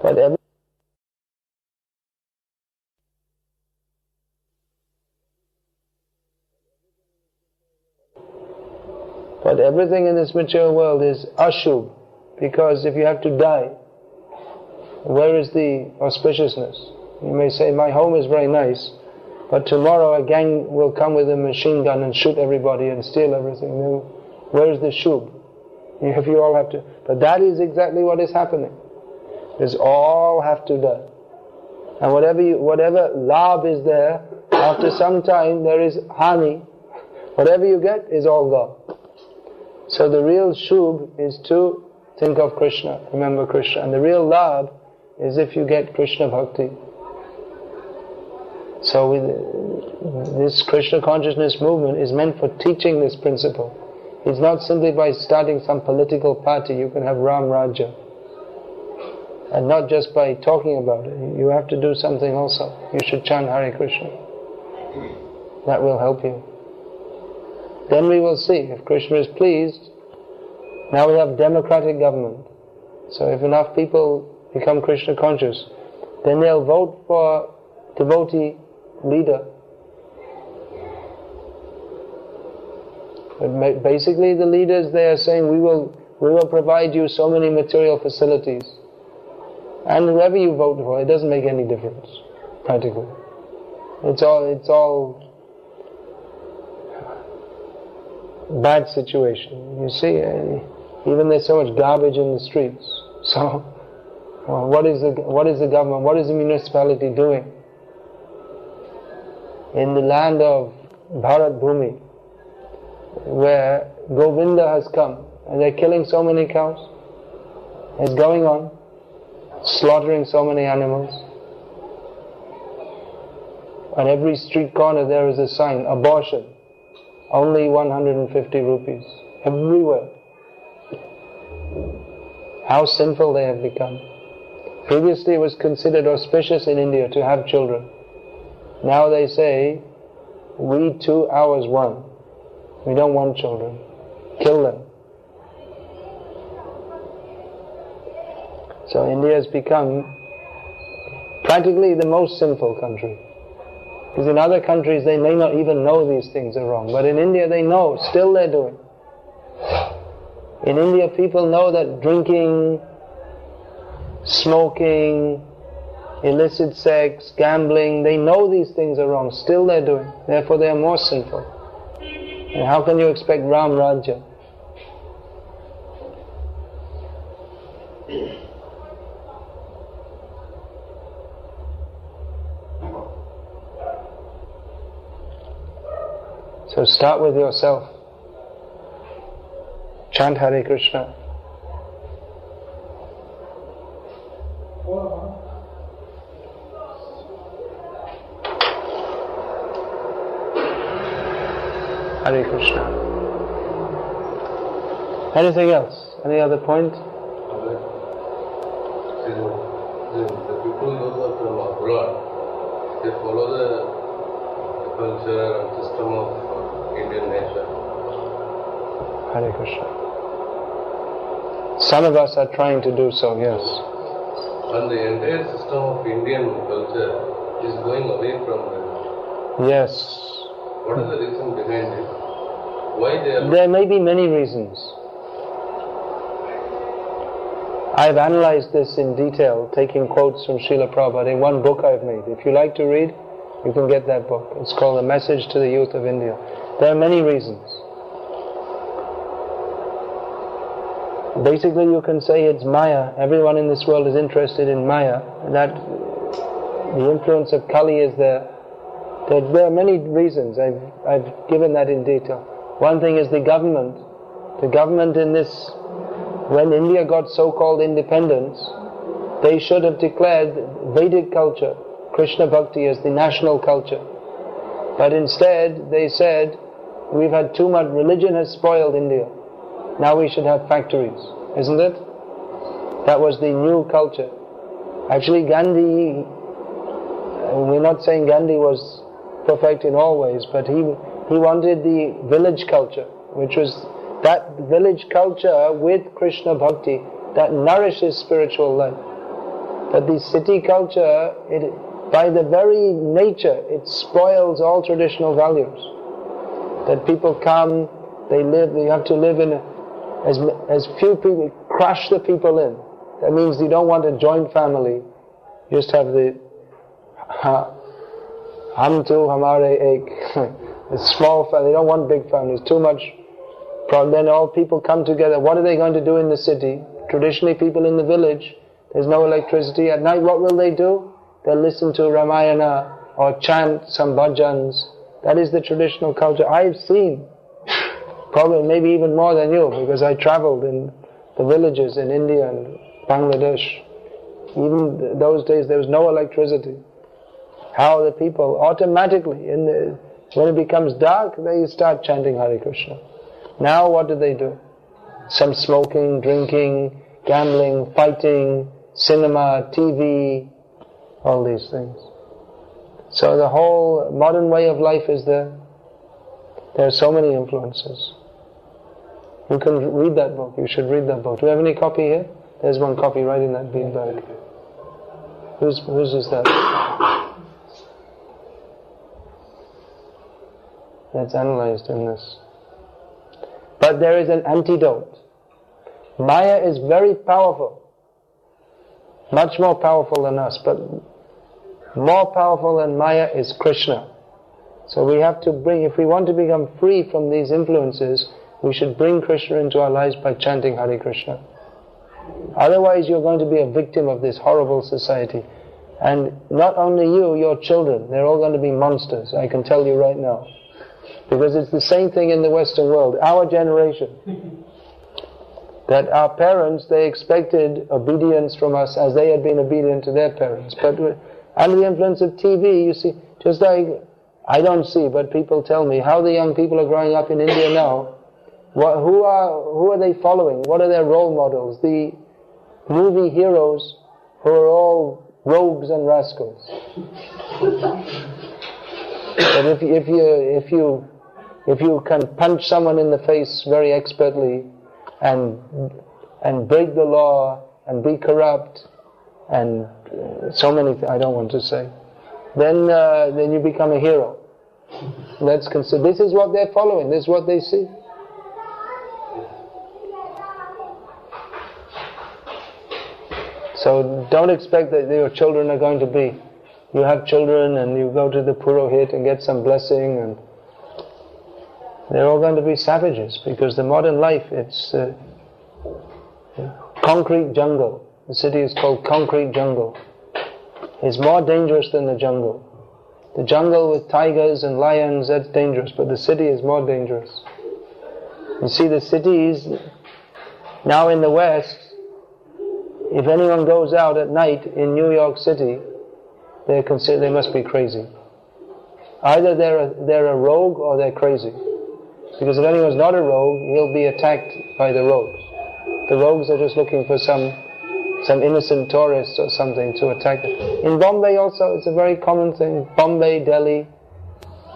But everything in this material world is Ashubh, because if you have to die, where is the auspiciousness? You may say, my home is very nice, but tomorrow a gang will come with a machine gun and shoot everybody and steal everything. Then where is the shubh? If you all have to... But that is exactly what is happening. Is all have to die. And whatever labh is there, after some time there is hani. Whatever you get is all gone. So the real shubh is to think of Krishna, remember Krishna. And the real labh is if you get Krishna bhakti. So this Krishna consciousness movement is meant for teaching this principle. It's not simply by starting some political party you can have Ram Rajya. And not just by talking about it. You have to do something also. You should chant Hare Krishna. That will help you. Then we will see if Krishna is pleased. Now we have democratic government. So if enough people become Krishna conscious, then they'll vote for devotee leader. But basically the leaders, they are saying, we will provide you so many material facilities. And whoever you vote for, it doesn't make any difference, practically. It's all bad situation. You see, even there's so much garbage in the streets. So, what is the government, what is the municipality doing? In the land of Bharat Bhumi, where Govinda has come, and they're killing so many cows, it's going on, slaughtering so many animals. On every street corner there is a sign, abortion, only 150 rupees, everywhere. How sinful they have become. Previously it was considered auspicious in India to have children. Now they say, we too, ours one. We don't want children. Kill them. So India has become practically the most sinful country. Because in other countries they may not even know these things are wrong. But in India they know, still they're doing. In India people know that drinking, smoking, illicit sex, gambling, they know these things are wrong, still they're doing. Therefore they are more sinful. And how can you expect Ram Rajya? So start with yourself. Chant Hare Krishna. Hare Krishna. Anything else? Any other point? The people who are from abroad, they follow the culture and system of Indian nation. Hare Krishna. Some of us are trying to do so, yes. And the entire system of Indian culture is going away from them. Yes. What is the reason behind it? Why they are... There may be many reasons. I've analyzed this in detail, taking quotes from Srila Prabhupada in one book I've made. If you like to read, you can get that book. It's called A Message to the Youth of India. There are many reasons. Basically you can say it's Maya. Everyone in this world is interested in Maya. That the influence of Kali is there. There are many reasons. I've given that in detail. One thing is the government. The government in this, when India got so-called independence, they should have declared Vedic culture, Krishna Bhakti, as the national culture. But instead they said, we've had too much, religion has spoiled India. Now we should have factories, isn't it? That was the new culture. Actually Gandhi, we're not saying Gandhi was perfect in all ways, but he wanted the village culture, which was that village culture with Krishna Bhakti that nourishes spiritual life. But the city culture, by the very nature, it spoils all traditional values. That people come, they live, you have to live in as few people, crush the people in. That means you don't want a joint family, you just have the Hum tu hamare ek. A small family, they don't want big families, too much problem. Then all people come together. What are they going to do in the city? Traditionally people in the village, there's no electricity. At night what will they do? They'll listen to Ramayana or chant some bhajans. That is the traditional culture. I've seen Probably, maybe even more than you, because I traveled in the villages in India and Bangladesh. Even those days there was no electricity. How the people automatically, when it becomes dark, they start chanting Hare Krishna. Now what do? Some smoking, drinking, gambling, fighting, cinema, TV, all these things. So the whole modern way of life is there. There are so many influences. You can read that book. You should read that book. Do you have any copy here? There's one copy right in that bean bag. Whose is that? That's analyzed in this. But there is an antidote. Maya is very powerful. Much more powerful than us, but more powerful than Maya is Krishna. So we have to if we want to become free from these influences, we should bring Krishna into our lives by chanting Hare Krishna. Otherwise you're going to be a victim of this horrible society. And not only you, your children, they're all going to be monsters, I can tell you right now. Because it's the same thing in the Western world. Our generation, that our parents, they expected obedience from us as they had been obedient to their parents. But under the influence of TV, you see, just like, I don't see, but people tell me, how the young people are growing up in India now. Who are they following? What are their role models? The movie heroes who are all rogues and rascals. But if you can punch someone in the face very expertly and break the law and be corrupt and so many things I don't want to say, then you become a hero. This is what they're following. This is what they see. So don't expect that your children are going to be. You have children and you go to the Purohit and get some blessing, and they're all going to be savages, because the modern life, it's concrete jungle. The city is called concrete jungle. It's more dangerous than the jungle. The jungle with tigers and lions, that's dangerous, but the city is more dangerous. You see, the cities now in the West, if anyone goes out at night in New York City, they must be crazy. Either they're a rogue or they're crazy. Because if anyone's not a rogue, he'll be attacked by the rogues. The rogues are just looking for some innocent tourists or something to attack them. In Bombay also, it's a very common thing. Bombay, Delhi,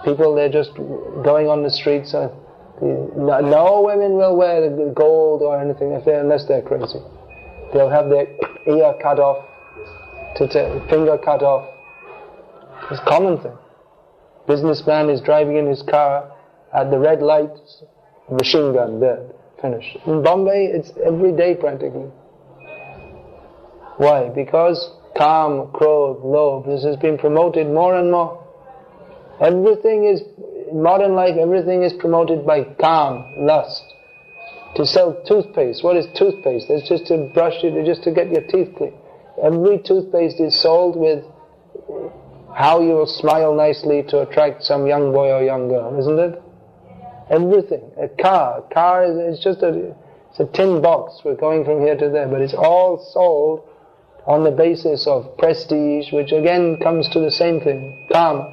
people, they're just going on the streets. No women will wear the gold or anything unless they're crazy. They'll have their ear cut off, finger cut off. It's a common thing. Businessman is driving in his car, at the red light, machine gun, there, finished. In Bombay, it's every day practically. Why? Because Kam, Krodh, Lobh, this has been promoted more and more. Everything is, in modern life, everything is promoted by Kam, lust. To sell toothpaste. What is toothpaste? That's just to brush it, just to get your teeth clean. Every toothpaste is sold with how you will smile nicely to attract some young boy or young girl, isn't it? Everything. A car is just it's a tin box. We're going from here to there, but it's all sold on the basis of prestige, which again comes to the same thing. Kama.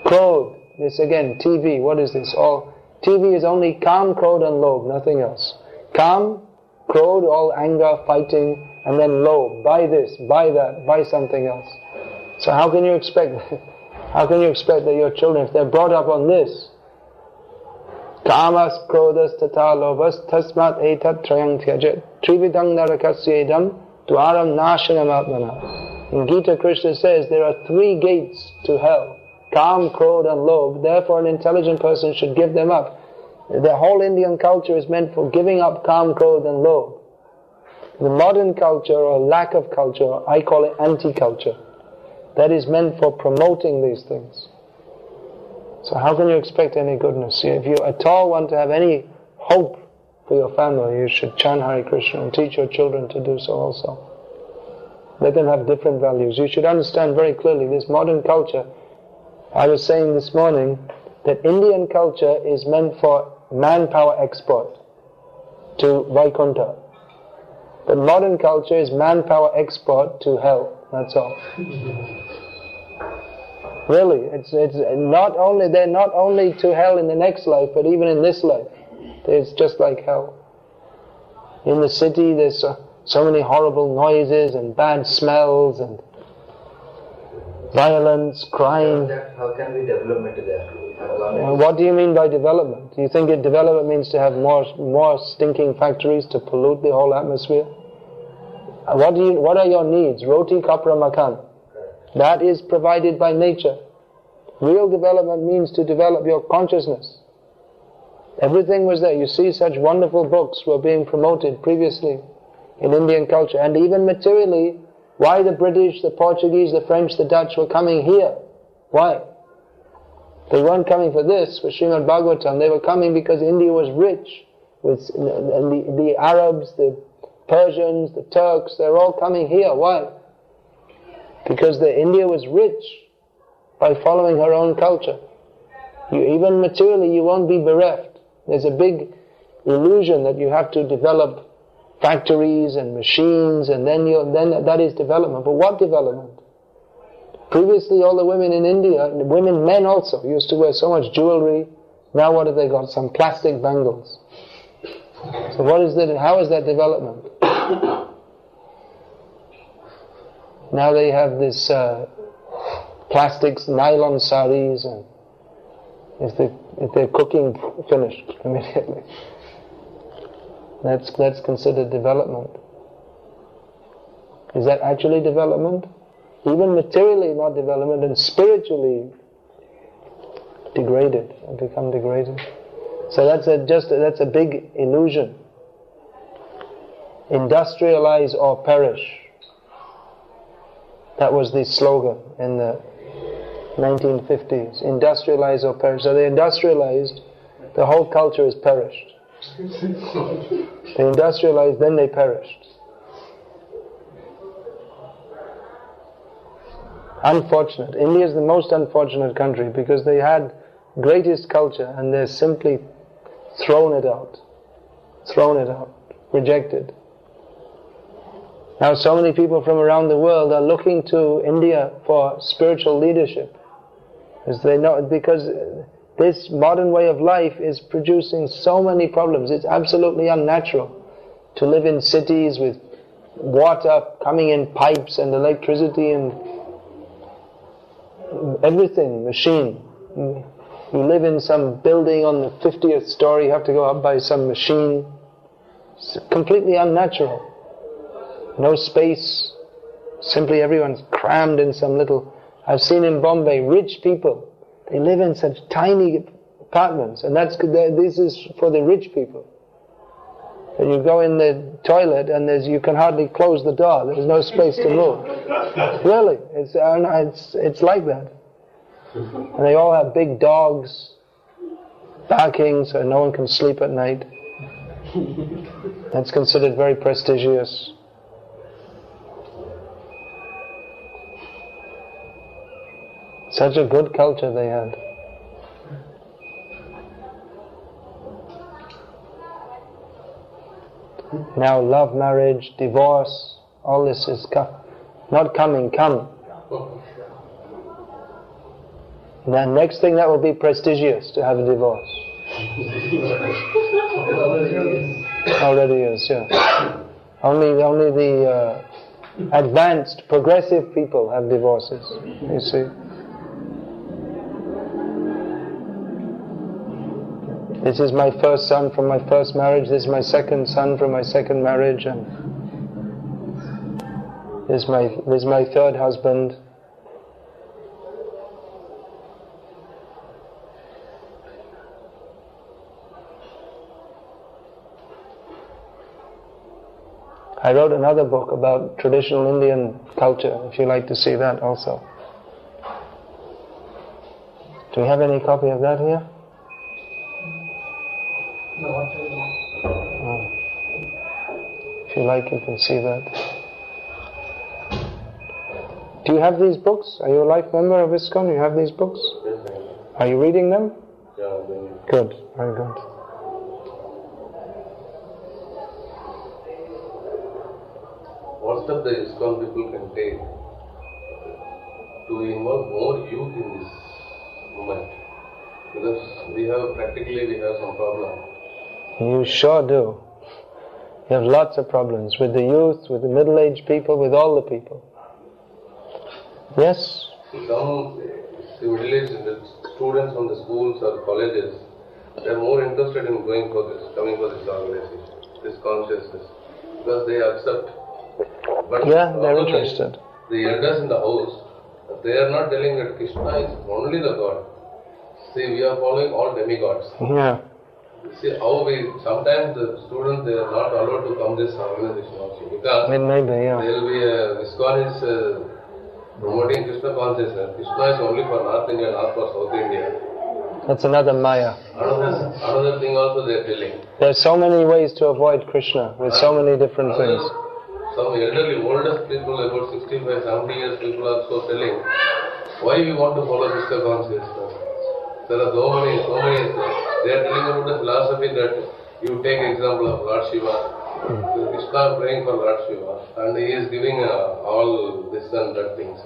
Krodh. This again, TV. What is this? All TV is only Kam, Krodh and Lobh, nothing else. Kam, Krodh, all anger, fighting, and then Lobh. Buy this, buy that, buy something else. So how can you expect that your children, if they're brought up on this, Kamas, Krodhas, Tata, Lobhas, Tasmat, Etat, Trayang, Tyajet, Trividang, Narakasyedam, Dwaram, Nashanam, Atmana. In Gita, Krishna says there are 3 gates to hell. Kam, Krodh and Lobh. Therefore an intelligent person should give them up. The whole Indian culture is meant for giving up Kam, Krodh and Lobh. The modern culture, or lack of culture, I call it anti-culture. That is meant for promoting these things. So how can you expect any goodness? If you at all want to have any hope for your family, you should chant Hare Krishna and teach your children to do so also. Let them have different values. You should understand very clearly this modern culture. I was saying this morning that Indian culture is meant for manpower export to Vaikuntha. But modern culture is manpower export to hell. That's all. Really, it's not only, they're not only to hell in the next life, but even in this life, it's just like hell. In the city, there's so many horrible noises and bad smells and violence, crime. How can we develop it there? What do you mean by development? Do you think development means to have more stinking factories to pollute the whole atmosphere? What are your needs? Roti, kapra, makan. That is provided by nature. Real development means to develop your consciousness. Everything was there. You see, such wonderful books were being promoted previously in Indian culture. And even materially, why the British, the Portuguese, the French, the Dutch were coming here? Why? They weren't coming for this, for Srimad Bhagavatam. They were coming because India was rich. With the Arabs, the Persians, the Turks, they're all coming here. Why? Because India was rich by following her own culture. Even materially, you won't be bereft. There's a big illusion that you have to develop factories and machines, and then that is development. But what development? Previously, all the women in India, men also, used to wear so much jewelry. Now what have they got? Some plastic bangles. So what is that? How is that development? Now they have this plastics, nylon saris, and if they're cooking, finished immediately. That's considered development. Is that actually development? Even materially not development, and spiritually degraded, and become degraded. So that's a big illusion. Industrialize or perish. That was the slogan in the 1950s. Industrialize or perish. So they industrialized, the whole culture is perished. They industrialized, then they perished. Unfortunate. India is the most unfortunate country because they had greatest culture and they're simply thrown it out, rejected. Now so many people from around the world are looking to India for spiritual leadership, as they know, because this modern way of life is producing so many problems. It's absolutely unnatural to live in cities with water coming in pipes and electricity and everything, machine. You live in some building on the 50th story, you have to go up by some machine. It's completely unnatural. No space. Simply everyone's crammed in some little... I've seen in Bombay, rich people, they live in such tiny apartments, and this is for the rich people. And you go in the toilet and you can hardly close the door, there's no space to move. Really, it's like that. And they all have big dogs barking so no one can sleep at night. That's considered very prestigious. Such a good culture they had. Now love marriage, divorce, all this is not coming, come. The next thing that will be prestigious, to have a divorce. Already is, yeah. Only the advanced, progressive people have divorces, you see. This is my first son from my first marriage, this is my second son from my second marriage, and this is my third husband. I wrote another book about traditional Indian culture, if you like to see that also. Do we have any copy of that here? Oh. If you like, you can see that. Do you have these books? Are you a life member of ISKCON? You have these books? Yes, I am. Are you reading them? Yeah, I'm doing it. Good, very good. what step the ISKCON people can take to involve more youth in this movement? Because we have some problem. You sure do. You have lots of problems with the youth, with the middle-aged people, with all the people. Yes? Some middle-aged students from the schools or colleges, they are more interested in coming for this organization, this consciousness, because they accept. But yeah, they're interested. The elders in the house, they are not telling that Krishna is only the God. See, we are following all demigods. Yeah. See how sometimes the students, they are not allowed to come this organization also, because Maybe, yeah. there will be ISKCON is promoting Krishna consciousness. Krishna is only for North India, not for South India. That's another Maya. Another thing also they are telling. There are so many ways to avoid Krishna, with so many different things. Some elderly, oldest people, about 65, 70 years people are so telling, why we want to follow Krishna consciousness? There are so many, they are telling about the philosophy that you take example of Lord Shiva. Krishna praying for Lord Shiva, and he is giving all this and that things.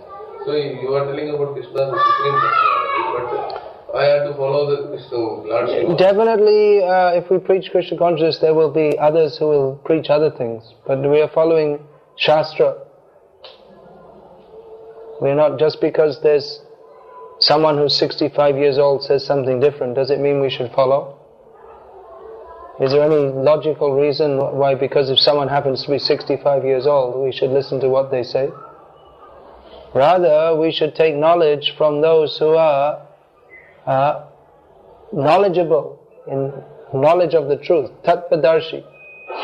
So you are telling about Krishna, the supreme personality, but I have to follow the Krishna, Lord Shiva. Definitely, if we preach Krishna consciousness, there will be others who will preach other things. But we are following Shastra. We are not, just because there's someone who's 65 years old says something different, does it mean we should follow? Is there any logical reason why, because if someone happens to be 65 years old, we should listen to what they say? Rather, we should take knowledge from those who are knowledgeable in knowledge of the truth. Tattvadarshi,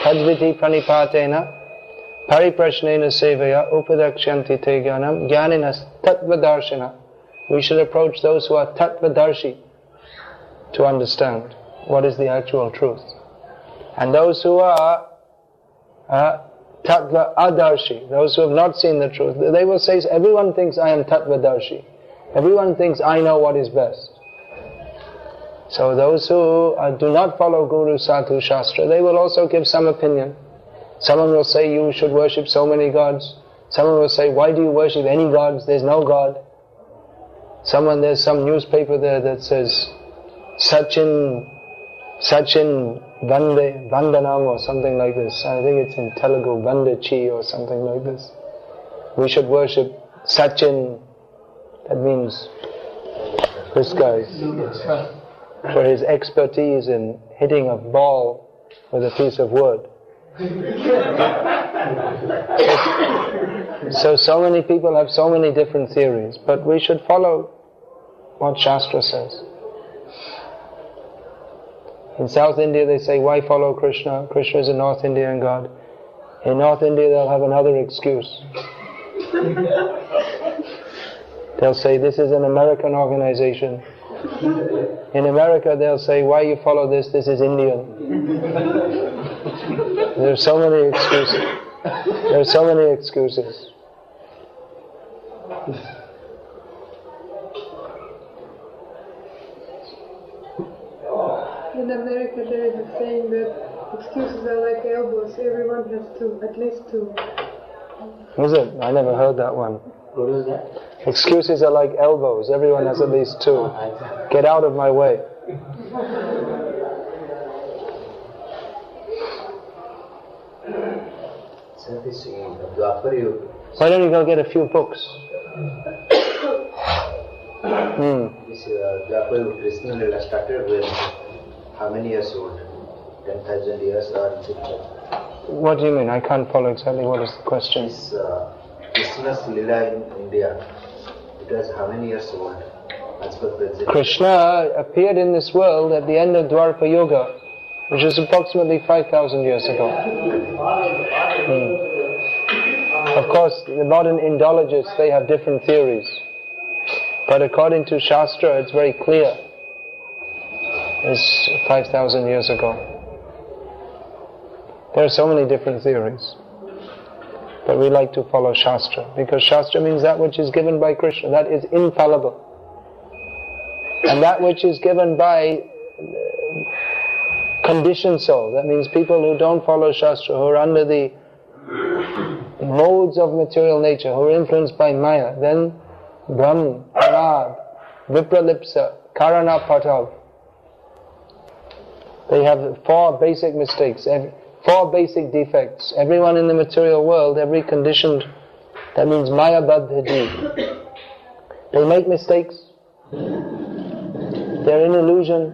tadviti pranipatena, pariprashnena sevaya, upadakshanti te jnanam, jnaninas tattvadarshina. We should approach those who are tattvadarshi to understand what is the actual truth. And those who are tattva adarshi, those who have not seen the truth, they will say, everyone thinks I am tattvadarshi. Everyone thinks I know what is best. So those who do not follow Guru, Sadhu, Shastra, they will also give some opinion. Someone will say you should worship so many gods. Someone will say, why do you worship any gods? There's no God. There's some newspaper there that says, Sachin Vandanam or something like this. I think it's in Telugu, Vandachi or something like this. We should worship Sachin. That means this guy, for his expertise in hitting a ball with a piece of wood. So many people have so many different theories, but we should follow what Shastra says. In South India they say, why follow Krishna? Krishna is a North Indian god. In North India they'll have another excuse. They'll say, this is an American organization. In America they'll say, why you follow this? This is Indian. There are so many excuses. There are so many excuses. In America there is a saying that excuses are like elbows. Everyone has two, at least two. Is it? I never heard that one. What is that? Excuses are like elbows. Everyone has at least two. Get out of my way. Why don't you go get a few books? This Dwapar Krishna Lila started when how many years old? 10,000 years or 6,000? What do you mean? I can't follow exactly what is the question. This Krishna's Lila in India, it was how many years old? As per present. Krishna appeared in this world at the end of Dwapara Yuga, which is approximately 5,000 years ago. Of course, the modern Indologists, they have different theories. But according to Shastra, it's very clear. It's 5,000 years ago. There are so many different theories. But we like to follow Shastra, because Shastra means that which is given by Krishna, that is infallible. And that which is given by conditioned soul, that means people who don't follow Shastra, who are under the modes of material nature, who are influenced by Maya, then Brahm, Pramad, Vipralipsa, Karana Patav. They have 4 basic mistakes, 4 basic defects. Everyone in the material world, every conditioned, that means Maya Baddhaji, they make mistakes, they're in illusion,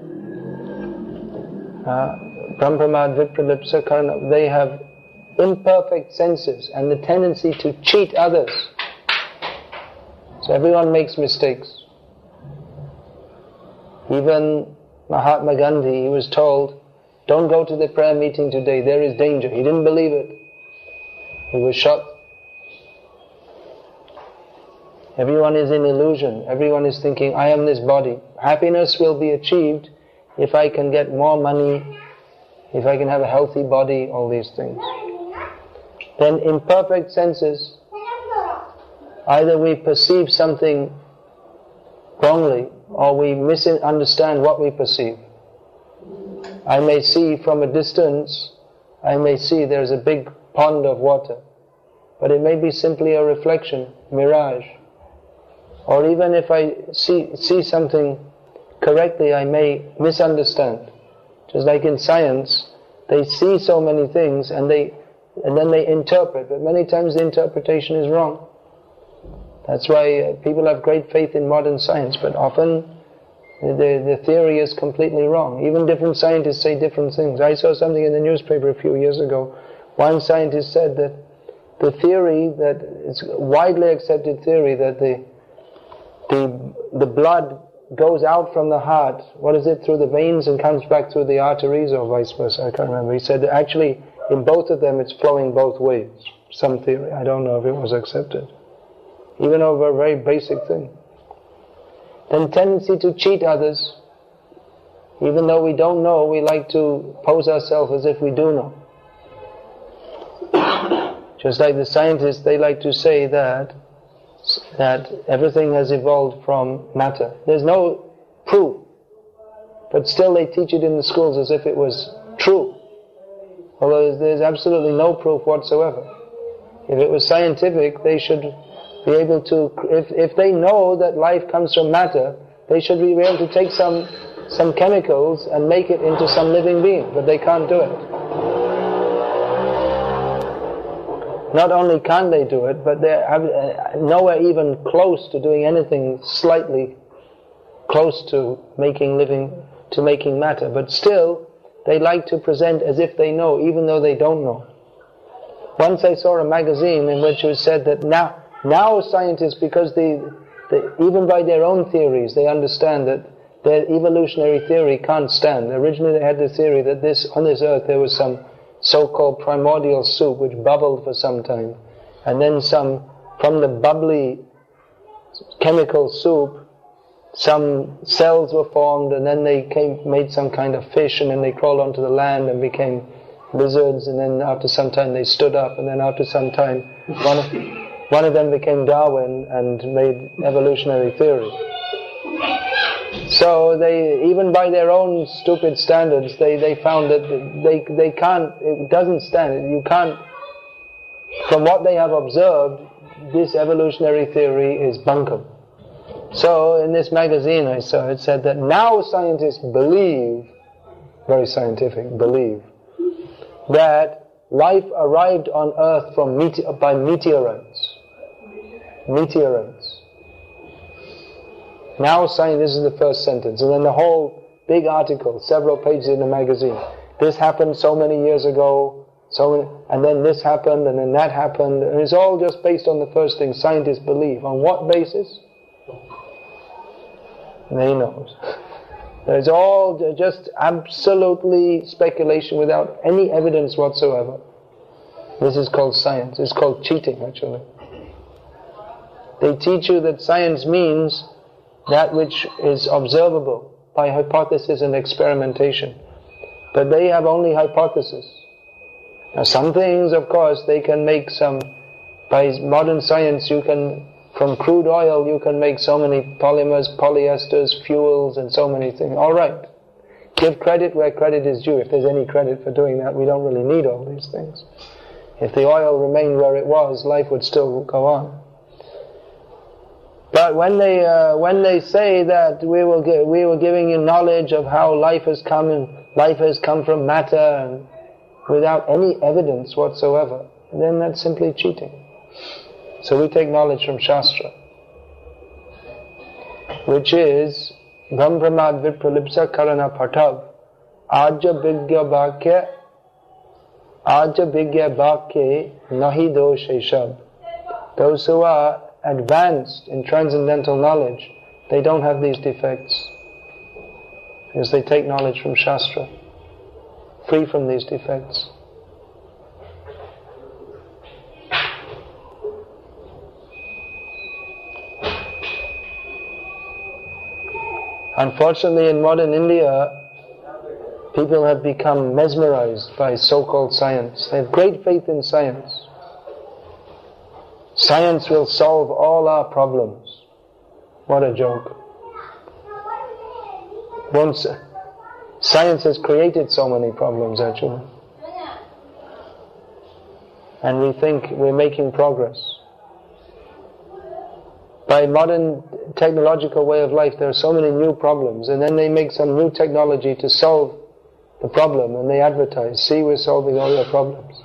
Brahm, Pramad, Vipralipsa, Karana, they have imperfect senses and the tendency to cheat others. So everyone makes mistakes. Even Mahatma Gandhi, he was told, don't go to the prayer meeting today, there is danger. He didn't believe it. He was shot. Everyone is in illusion. Everyone is thinking, I am this body. Happiness will be achieved if I can get more money, if I can have a healthy body, all these things. Then imperfect senses, either we perceive something wrongly or we misunderstand what we perceive. I may see from a distance, I may see there's a big pond of water, but it may be simply a reflection, mirage. Or even if I see something correctly, I may misunderstand. Just like in science, they see so many things and then they interpret, but many times the interpretation is wrong. That's why people have great faith in modern science, but often the theory is completely wrong. Even different scientists say different things. I saw something in the newspaper a few years ago. One scientist said that the theory, that it's widely accepted theory, that the blood goes out from the heart, through the veins and comes back through the arteries, or vice versa, I can't remember. He said that actually in both of them it's flowing both ways. Some theory, I don't know if it was accepted. Even over a very basic thing. Then tendency to cheat others. Even though we don't know, we like to pose ourselves as if we do know. Just like the scientists, they like to say that everything has evolved from matter. There's no proof, but still they teach it in the schools as if it was true. Although there's absolutely no proof whatsoever. If it was scientific, they should be able to, if they know that life comes from matter, they should be able to take some chemicals and make it into some living being, but they can't do it. Not only can't they do it, but they're nowhere even close to doing anything slightly close to making matter, but still they like to present as if they know, even though they don't know. Once I saw a magazine in which it was said that now scientists, because even by their own theories, they understand that their evolutionary theory can't stand. Originally they had the theory that on this earth there was some so-called primordial soup which bubbled for some time, and then from the bubbly chemical soup, some cells were formed, and then they made some kind of fish, and then they crawled onto the land and became lizards, and then after some time they stood up, and then after some time one of them became Darwin and made evolutionary theory. So they, even by their own stupid standards, they found that they can't, it doesn't stand. You can't, from what they have observed, this evolutionary theory is bunkum. So in this magazine I saw, it said that now scientists believe, very scientific, believe, that life arrived on Earth by meteorites. Meteorites. Now science, this is the first sentence, and then the whole big article, several pages in the magazine. This happened so many years ago, and then this happened, and then that happened, and it's all just based on the first thing scientists believe. On what basis? They know. It's all just absolutely speculation without any evidence whatsoever. This is called science. It's called cheating, actually. They teach you that science means that which is observable by hypothesis and experimentation. But they have only hypothesis. Now some things, of course, they can make by modern science from crude oil you can make so many polymers, polyesters, fuels, and so many things. All right. Give credit where credit is due. If there's any credit for doing that, we don't really need all these things. If the oil remained where it was, life would still go on. But when they say that we were giving you knowledge of how life has come, and life has come from matter, and without any evidence whatsoever, then that's simply cheating. So we take knowledge from Shastra, which is Brahm Pramad Vipralipsa Karana Patav Aja Bhigya Bhakya Nahi Dosh Shab. Those who are advanced in transcendental knowledge, they don't have these defects, because they take knowledge from Shastra, free from these defects. Unfortunately, in modern India, people have become mesmerized by so-called science. They have great faith in science. Science will solve all our problems. What a joke. Once, science has created so many problems, actually. And we think we're making progress. By modern technological way of life, there are so many new problems, and then they make some new technology to solve the problem, and they advertise, see, we're solving all your problems.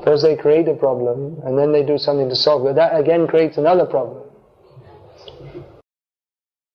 First they create a problem, and then they do something to solve it. That again creates another problem.